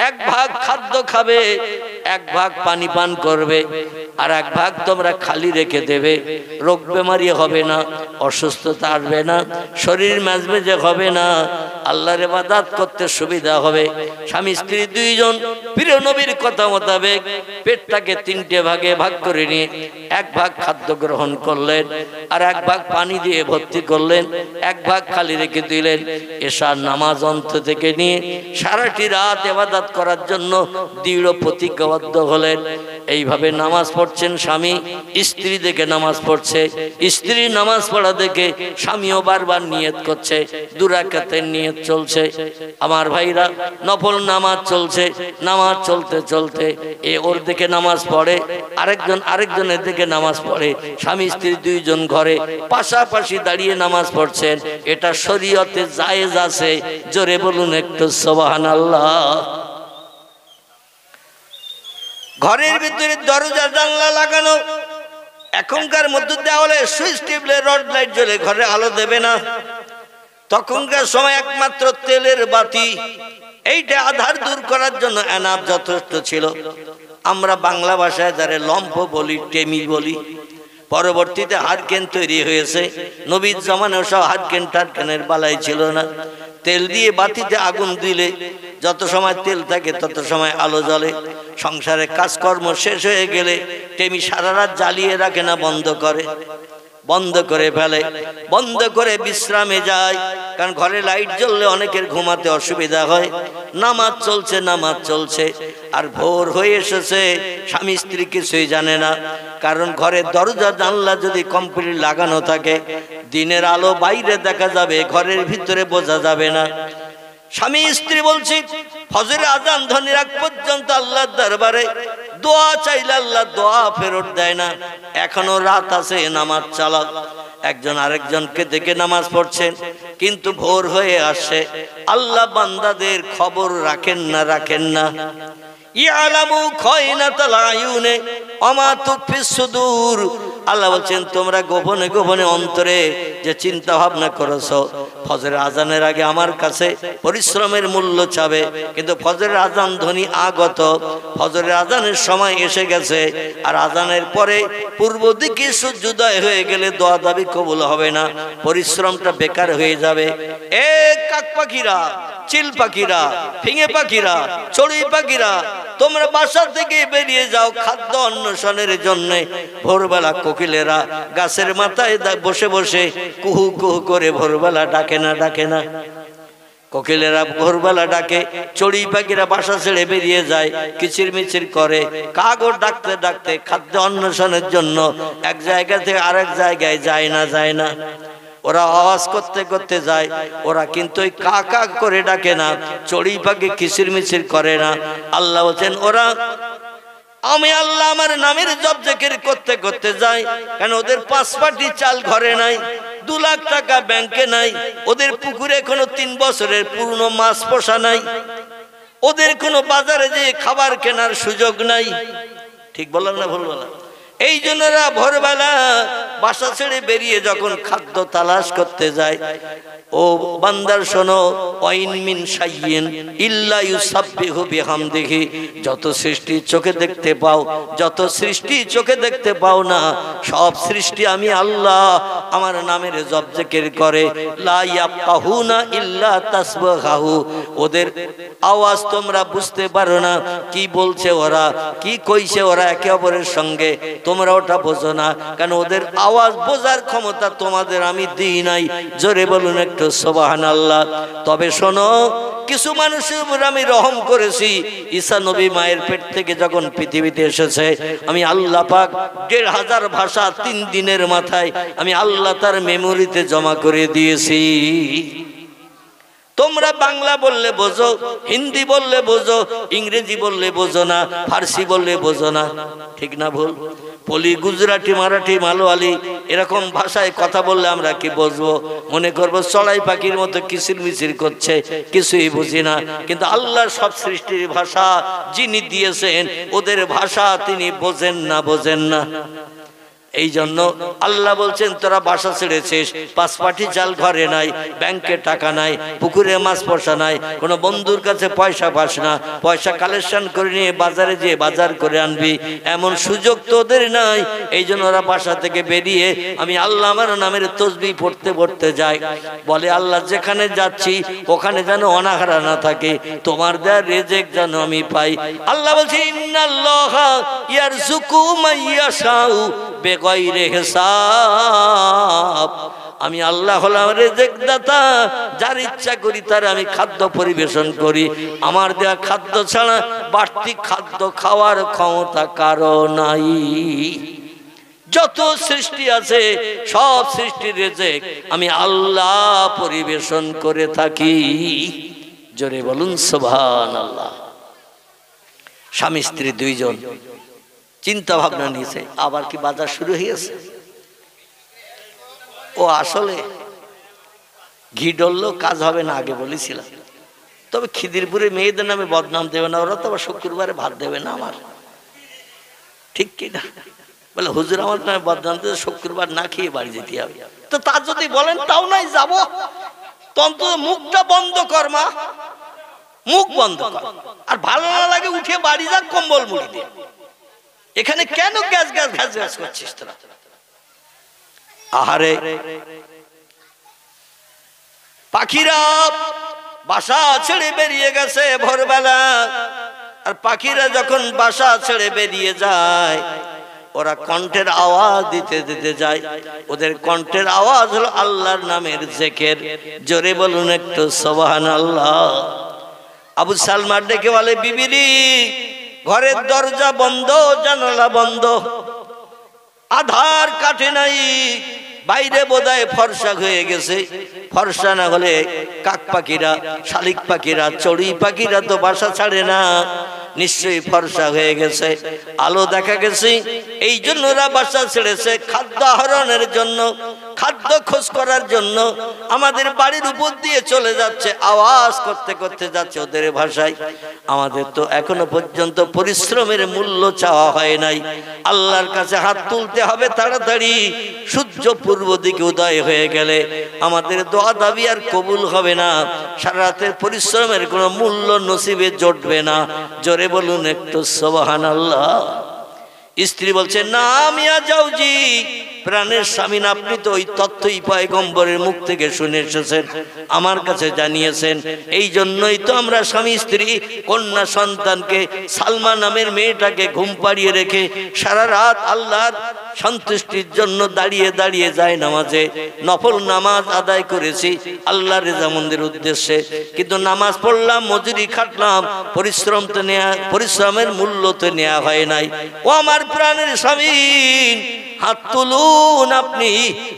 1 ভাগ খাদ্য খাবে, 1 ভাগ পানি পান করবে, আর 1 ভাগ তোমরা খালি রেখে দেবে। রোগ বেমারি হবে না, অসুস্থতা আসবে না, শরীর মেজমেজে হবে না, আল্লাহর ইবাদত করতে সুবিধা হবে। স্বামী স্ত্রী দুইজন প্রিয় নবীর কথা মোতাবেক পেটটাকে 3টে ভাগে ভাগ করে নিয়ে 1 ভাগ খাদ্য গ্রহণ করলেন, আর 1 ভাগ পানি দিয়ে ভর্তি করলেন, 1 ভাগ খালি রেখে দিলেন। এশার নামাজ অন্ত থেকে নিয়ে সারাটি রাত ইবাদত করার জন্য দৃঢ় প্রতিজ্ঞাবদ্ধ হলেন। এইভাবে নামাজ পড়ছেন স্বামী, স্ত্রী দেখে নামাজ পড়ছে, স্ত্রী নামাজ পড়া দেখে স্বামীও বারবার নিয়ত করছে, 2 রাকাতের নিয়ত চলছে। আমার ভাইরা, নফল নামাজ চলছে, নামাজ চলতে চলতে ওর দেখে নামাজ পড়ে, আরেকজনের দেখে নামাজ পড়ে। স্বামী স্ত্রী দুইজন ঘরে পাশাপাশি দাঁড়িয়ে নামাজ পড়ছেন, এটা শরীয়তে জায়েজ আছে। জোরে বলুন একটু সুবহানাল্লাহ। ঘরের ভিতরে দরজা জানলা লাগানো, এখনকার মধ্যে দেওয়ালে সুইচ টিপলে রড লাইট জ্বলে, ঘরে আলো দেবে না। তখনকার সময় একমাত্র তেলের বাতি, এইটা আধার দূর করার জন্য এনাফ যথেষ্ট ছিল। আমরা বাংলা ভাষায় যারা লম্ফ বলি, টেমি বলি। পরবর্তীতে হারকেন তৈরি হয়েছে, নবীর জামানেও সব হারকেন টারকেনের বালাই ছিল না। তেল দিয়ে বাতিতে আগুন দিলে যত সময় তেল থাকে তত সময় আলো জ্বলে। সংসারে কাজকর্ম শেষ হয়ে গেলে টেমি সারা রাত জ্বালিয়ে রাখে না, বন্ধ করে ফেলে, বন্ধ করে বিশ্রামে যায়। কারণ ঘরে লাইট জ্বললে অনেকের ঘুমাতে অসুবিধা হয়। নামাজ চলছে, আর ভোর হয়ে এসেছে, স্বামী স্ত্রী কিছুই জানে না। কারণ ঘরের দরজা জানলা যদি কমপ্লিট লাগানো থাকে, দিনের আলো বাইরে দেখা যাবে, ঘরের ভিতরে বোঝা যাবে না। স্বামী স্ত্রী বলছি, ফজরের আজান ধ্বনির আগ পর্যন্ত আল্লাহর দরবারে দোয়া চাইলে আল্লাহ দোয়া ফেরত দেয় না। এখনো রাত আছে, নামাজ চালাও। একজন আরেকজনকে দেখে নামাজ পড়ছেন, কিন্তু ভোর হয়ে আসে। আল্লাহ বান্দাদের খবর রাখেন না। ইয়ালামু খায়নাতাল আয়ুনে ওমা তুখফিস সুদূর। আল্লাহ বলছেন, তোমরা গোপনে গোপনে অন্তরে যে চিন্তা ভাবনা করেছো, ফজরের আজানের আগে আমার কাছে পরিশ্রমের মূল্য চাবে, কিন্তু ফজরের আজান ধ্বনি আগত, ফজরের আজানের সময় এসে গেছে, আর আজানের পরে পূর্ব দিকে সূর্যোদয় হয়ে গেলে দোয়া দাবি কবুল হবে না, পরিশ্রমটা বেকার হয়ে যাবে। কাক পাখিরা, চিল পাখিরা, ফিঙে পাখিরা, চড়ুই পাখিরা, তোমরা বাসা থেকে বেরিয়ে যাও খাদ্য অন্বেষণের জন্য। ভোরবেলা কোকিলেরা গাছের মাথায় বসে বসে কুহু কুহু করে ভোরবেলা ডাকে না। কোকিলেরা ভোরবেলা ডাকে, চড়ুই পাখিরা বাসা ছেড়ে বেরিয়ে যায়, কিচিরমিচির করে। কাগর ডাকতে ডাকতে খাদ্য অন্বেষণের জন্য এক জায়গা থেকে আরেক জায়গায় যায় না। ওরা আওয়াজ করতে করতে যায়, ওরা কিন্তু ওই কা কা করে ডাকে না, চড়ুই পাখি কিচিরমিচির করে না। আল্লাহ বলছেন, ওরা আমি আল্লাহ আমার নামের জপ জিকির করতে করতে যাই। কারণ ওদের 5 পাটি চাল ঘরে নাই, 2 লাখ টাকা ব্যাংকে নাই, ওদের পুকুরে কোনো 3 বছরের পুরনো মাছ পোষা নাই, ওদের কোনো বাজারে যে খাবার কেনার সুযোগ নাই। ঠিক বললাম না ভুল বললাম? এই জন্য ভোরবেলা বাসা ছেড়ে বেরিয়ে যখন খাদ্য তালাশ করতে যায়, ও বান্দার শোনো, ওয়াইন মিন শাইইন ইল্লা ইউসাব্বিহু বিহামদিহি, যত সৃষ্টি চোখে দেখতে পাও, যত সৃষ্টি চোখে দেখতে পাও না, সব সৃষ্টি আমি আল্লাহ আমার নামের জপ জিকির করে। লা ইয়াফকাহুনা ইল্লা তাসবিহাহু, ওদের আওয়াজ তোমরা বুঝতে পারো না, কি বলছে ওরা, কি কইছে ওরা একে অপরের সঙ্গে, তোমরা ওটা বোঝো না, কারণ ওদের আওয়াজ বোঝার ক্ষমতা তোমাদের আমি দিই নাই। জোরে বলুন একটু সুবহানাল্লাহ। তবে শোনো, কিছু মানুষের উপর আমি রহম করেছি। ঈসা নবী মায়ের পেট থেকে যখন পৃথিবীতে এসেছে, আমি আল্লাহ পাক ১,৫০০ ভাষা ৩ দিনের মাথায় আমি আল্লাহ তার মেমোরিতে জমা করে দিয়েছি। তোমরা বাংলা বললে বোঝো, হিন্দি বললে বোঝো, ইংরেজি বললে বোঝো না, ফার্সি বললে বোঝো না, ঠিক না ভুল? পলি, গুজরাটি, মারাঠি, মালয়ালি এরকম ভাষায় কথা বললে আমরা কি বুঝবো? মনে করবো চড়াই পাখির মতো কিচির মিচির করছে, কিছুই বুঝি না। কিন্তু আল্লাহর সব সৃষ্টির ভাষা যিনি দিয়েছেন, ওদের ভাষা তিনি বোঝেন না, বোঝেন না। এই জন্য আল্লাহ বলছেন, তোরা বাসা ছেড়েছিস, 5 পাটি চাল ঘরে নাই, ব্যাংকে টাকা নাই, পুকুরে মাছ পোষা নাই, কোনো বন্ধুর কাছে পয়সা পাস না, পয়সা কালেকশন করে নিয়ে বাজারে যেয়ে বাজার করে আনবি, এমন সুযোগ তো ওদের নাই। এই জন্য ওরা বাসা থেকে বেরিয়ে আমি আল্লাহ আমার নামের তসবিহ পড়তে পড়তে যাই। বলে আল্লাহ, যেখানে যাচ্ছি ওখানে যেন অনাহারা না থাকে, তোমার দেয়া রিজিক যেন আমি পাই। আল্লাহ বলছে, ইন্নাল্লাহা ইয়ারযুকু মাইয়াশাউ বেগৈরে হিসাব। আমি আল্লাহ হলাম রিজিক দাতা, যার ইচ্ছা করি তার আমি খাদ্য পরিবেশন করি। আমার দেয়া খাদ্য ছাড়া বাড়তি খাদ্য খাওয়ার ক্ষমতা কারো নাই। যত সৃষ্টি আছে সব সৃষ্টির রিজিক আমি আল্লাহ পরিবেশন করে থাকি। জোরে বলুন সুবহানাল্লাহ। স্বামী স্ত্রী 2 জন চিন্তা ভাবনা নিয়েছে, আবার কি বাজার শুরু হয়েছে? ও আসলে ঘি ডললেও কাজ হবে না, আগে বলেছিলাম। তবে খিদিরপুরে মেয়েদের নামে বদনাম দেবে না, ওরা তো আবার শুক্রবারে ভাত দেবে না আমার, ঠিক কি না? বলে হুজুর আমার নামে বদনাম দেবে, শুক্রবার না খেয়ে বাড়ি যেতে হবে। তো তা যদি বলেন তাও নাই যাব, তো অন্তত মুখটা বন্ধ কর মা, মুখ বন্ধ কর। আর ভালো না লাগে উঠে বাড়ি যা, কম্বল মুড়ি দিয়ে। এখানে কেন গ্যাস গ্যাস ঘ্যাস ঘ্যাস করছিস তোরা? আহারে, পাখিরা বাসা ছেড়ে বেরিয়ে গেছে ভোরবেলা। আর পাখিরা যখন বাসা ছেড়ে বেরিয়ে যায়, ওরা কণ্ঠের আওয়াজ দিতে দিতে যায়। ওদের কণ্ঠের আওয়াজ হলো আল্লাহর নামের জিকির। জোরে বলুন একটু সুবহানাল্লাহ। আবু সালমা ডেকে বলে, বিবিরি ঘরের দরজা বন্ধ, জানালা বন্ধ, আধার কাটে নাই, বাইরে বোধহয় ফর্সা হয়ে গেছে। ফর্সা না হলে কাক পাখিরা, শালিক পাখিরা, চড়ুই পাখিরা তো বাসা ছাড়ে না, নিশ্চয়ই ফর্সা হয়ে গেছে, আলো দেখা গেছে। এই জন্য ওরা বাসা ছেড়েছে খাদ্য আহরণের জন্য, খাদ্য খোঁজ করার জন্য। আমাদের বাড়ির উপর দিয়ে চলে যাচ্ছে, আওয়াজ করতে করতে যাচ্ছে ওদের ভাষায়। আমাদের তো এখনো পর্যন্ত পরিশ্রমের মূল্য চাওয়া হয় নাই। আল্লাহর কাছে হাত তুলতে হবে তাড়াতাড়ি। সূর্য পূর্ব দিকে উদয় হয়ে গেলে আমাদের দোয়া দাবি আর কবুল হবে না, সারা রাতের পরিশ্রমের কোনো মূল্য নসিবে জুটবে না। জোরে বলুন একটু সুবহানাল্লাহ। স্ত্রী বলছে, না মিয়া যাওজি, প্রাণের স্বামী, আপনি তো ওই তথ্যই পয়গম্বরের মুখ থেকে শুনে এসেছেন, আমার কাছে জানিয়েছেন। এই জন্যই তো আমরা স্বামী স্ত্রী কন্যা সন্তানকে, সালমা নামের মেয়েটাকে ঘুম পাড়িয়ে রেখে সারা রাত আল্লাহর সন্তুষ্টির জন্য দাঁড়িয়ে দাঁড়িয়ে যায় নামাজে নফল নামাজ আদায় করেছি আল্লাহর রেজামন্দির উদ্দেশ্যে। কিন্তু নামাজ পড়লাম, মজুরি খাটলাম, পরিশ্রম তো নেয়া, পরিশ্রমের মূল্য তো নেওয়া হয় নাই। ও আমার প্রাণের স্বামী, হাত তুলুন আপনি,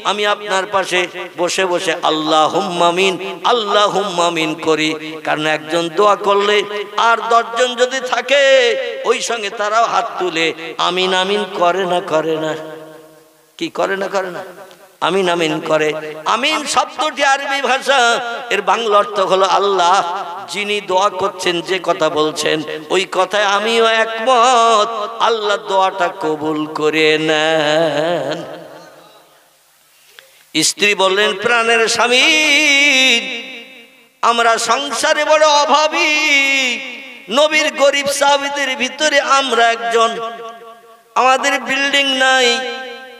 আমি আপনার পাশে বসে বসে আল্লাহুম্মা আমিন, আল্লাহুম্মা আমিন করি। কারণ একজন দোয়া করলে আর 10 জন যদি থাকে ওই সঙ্গে তারাও হাত তুলে আমিন আমিন করে না, করে না? কি করে না, করে না? আমিন আমিন করে। আমিন শব্দটি আরবি ভাষা, এর বাংলা অর্থ হলো আল্লাহ। যিনি দোয়া করছেন, যে কথা বলছেন, ওই কথায় আমিও একমত, আল্লাহ দোয়াটা কবুল করে নেন। স্ত্রী বললেন, প্রাণের স্বামী, আমরা সংসারে বড় অভাবী। নবীর গরিব সাহাবীদের ভিতরে আমরা একজন। আমাদের বিল্ডিং নাই,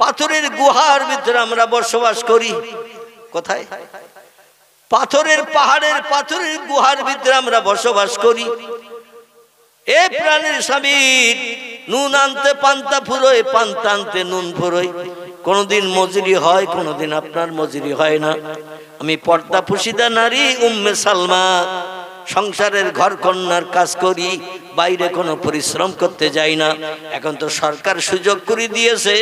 পাথরের গুহার ভিতরে আমরা বসবাস করি। কোথায়? পাথরের পাহাড়ের পাথরের গুহার ভিতরে আমরা বসবাস করি। এ প্রাণের স্বামীর নুন আনতে পান্তা ফুরোয়, পান্তা আনতে নুন ফুরোয়। কোনদিন মজুরি হয়, কোনদিন আপনার মজুরি হয় না। আমি পর্দা পুশিদা নারী উম্মে সালমা, সংসারের ঘর কন্যার কাজ করি, বাইরে কোনো পরিশ্রম করতে যাই না। এখন তো সরকার সুযোগ করে দিয়েছে,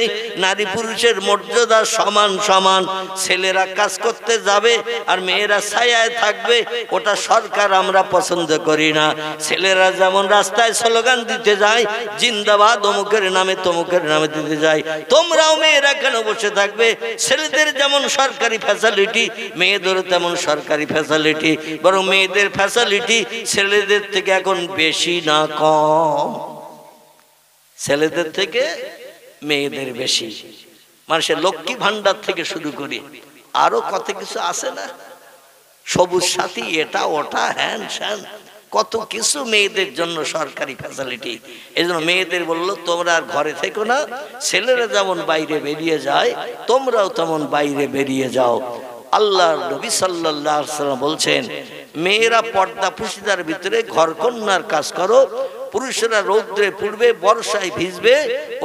নারী পুরুষের মর্যাদা সমান সমান। ছেলেরা কাজ করতে যাবে আর মেয়েরা ছায়ায় থাকবে, ওটা সরকার আমরা পছন্দ করি না। ছেলেরা যেমন রাস্তায় স্লোগান দিতে যায়, জিন্দাবাদ অমুকের নামে তমুকের নামে দিতে যায়, তোমরাও মেয়েরা কেন বসে থাকবে? ছেলেদের যেমন সরকারি ফ্যাসিলিটি, মেয়েদেরও তেমন সরকারি ফ্যাসিলিটি, বরং মেয়েদের ফ্যাসিলিটি ছেলেদের থেকে এখন বেশি না কম? ছেলেদের থেকে মেয়েদের বেশি। মানুষের লক্ষ্মী ভান্ডার থেকে শুরু করে আরো কত কিছু আছে না, সবুজ সাথী, এটা ওটা হ্যান স্যান, কত কিছু মেয়েদের জন্য সরকারি ফ্যাসিলিটি। এই জন্য মেয়েদের বললো তোমরা আর ঘরে থেকো না, ছেলেরা যেমন বাইরে বেরিয়ে যায় তোমরাও তেমন বাইরে বেরিয়ে যাও। আল্লাহর নবী সাল্লাল্লাহু আলাইহি ওয়াসাল্লাম বলছেন, মেয়েরা পর্দা পুশিদার ভিতরে ঘরকন্যার কাজ করো, পুরুষেরা রৌদ্রে পুড়বে, বর্ষায় ভিজবে,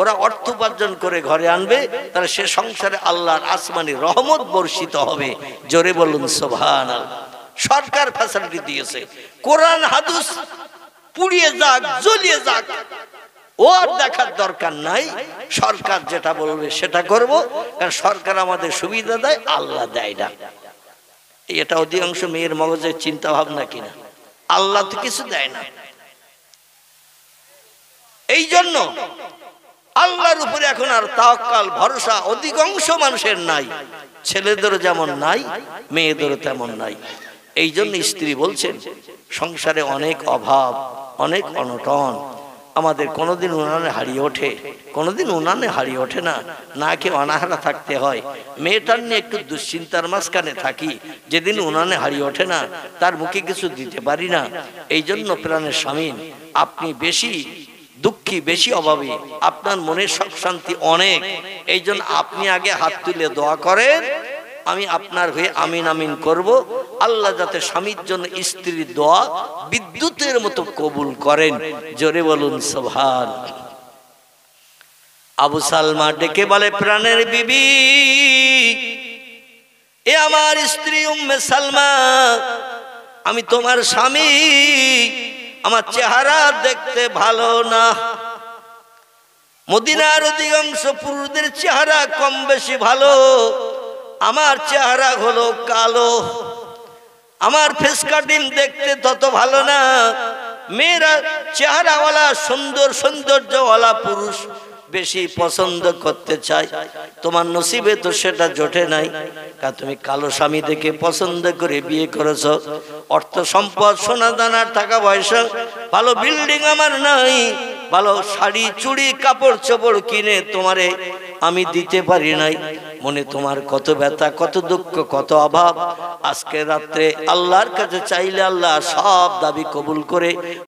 ওরা অর্থ উপার্জন করে ঘরে আনবে, তাহলে সে সংসারে আল্লাহর আসমানি রহমত বর্ষিত হবে। জোরে বলুন সুবহানাল্লাহ। সরকার ফ্যাসিলিটি দিয়েছে, কোরআন হাদিস পুড়িয়ে যাক, জ্বলিয়ে যাক, ও আর দেখার দরকার নাই। সরকার যেটা বলবে সেটা করব, কারণ সরকার আমাদের সুবিধা দেয়, আল্লাহ দেয় না। এটা অধিকাংশ মেয়ের মগজের চিন্তা ভাবনা কিনা, আল্লাহ তো কিছু দেয় না। এই জন্য আল্লাহর উপরে এখন আর তাওয়াক্কাল ভরসা অধিকাংশ মানুষের নাই। ছেলেদেরও যেমন নাই, মেয়েদেরও তেমন নাই। এই জন্য স্ত্রী বলছেন, সংসারে অনেক অভাব, অনেক অনটন, আমাদের কোনোদিন উনানে হারিয়ে ওঠে, কোনোদিন উনানে হারিয়ে ওঠে না, না খেয়ে অনাহারা থাকতে হয়। মেয়েটার নিয়ে একটু দুশ্চিন্তার মাঝখানে থাকি, যেদিন উনানে হারিয়ে ওঠে না তার মুখে কিছু দিতে পারি না। এই জন্য প্রাণের স্বামী, আপনি বেশি দুঃখী, বেশি অভাবী, আপনার মনে সুখ শান্তি অনেক। এই জন্য আপনি আগে হাত তুলে দোয়া করেন, আমি আপনার হয়ে আমিন আমিন করব। আল্লাহ যাতে স্বামীর জন্য স্ত্রীর দোয়া বিদ্যুতের মতো কবুল করেন। জোরে বলুন সুবহান। আবু সালমা ডেকে বলে, প্রাণের বিবি, এ আমার স্ত্রী উম্মে সালমা, আমি তোমার স্বামী, আমার চেহারা দেখতে ভালো না। মদিনার অধিকাংশ পুরুষদের চেহারা কম বেশি ভালো, আমার চেহারা হলো কালো, আমার ফেস কাটিং দেখতে তত ভালো না। মেয়েরা চেহারাওয়ালা সুন্দর সৌন্দর্যওয়ালা পুরুষ বেশি পছন্দ করতে চায়, তোমার নসিবে তো সেটা জোটে নাই, কারণ তুমি কালো স্বামী দেখে পছন্দ করে বিয়ে করেছ। অর্থ সম্পদ, সোনা দানা, টাকা পয়সা, ভালো বিল্ডিং আমার নাই, ভালো শাড়ি চুড়ি কাপড় চোপড় কিনে তোমারে আমি দিতে পারি নাই। মনে তোমার কত ব্যথা, কত দুঃখ, কত অভাব। আজকে রাত্রে আল্লাহর কাছে চাইলে আল্লাহ সব দাবি কবুল করে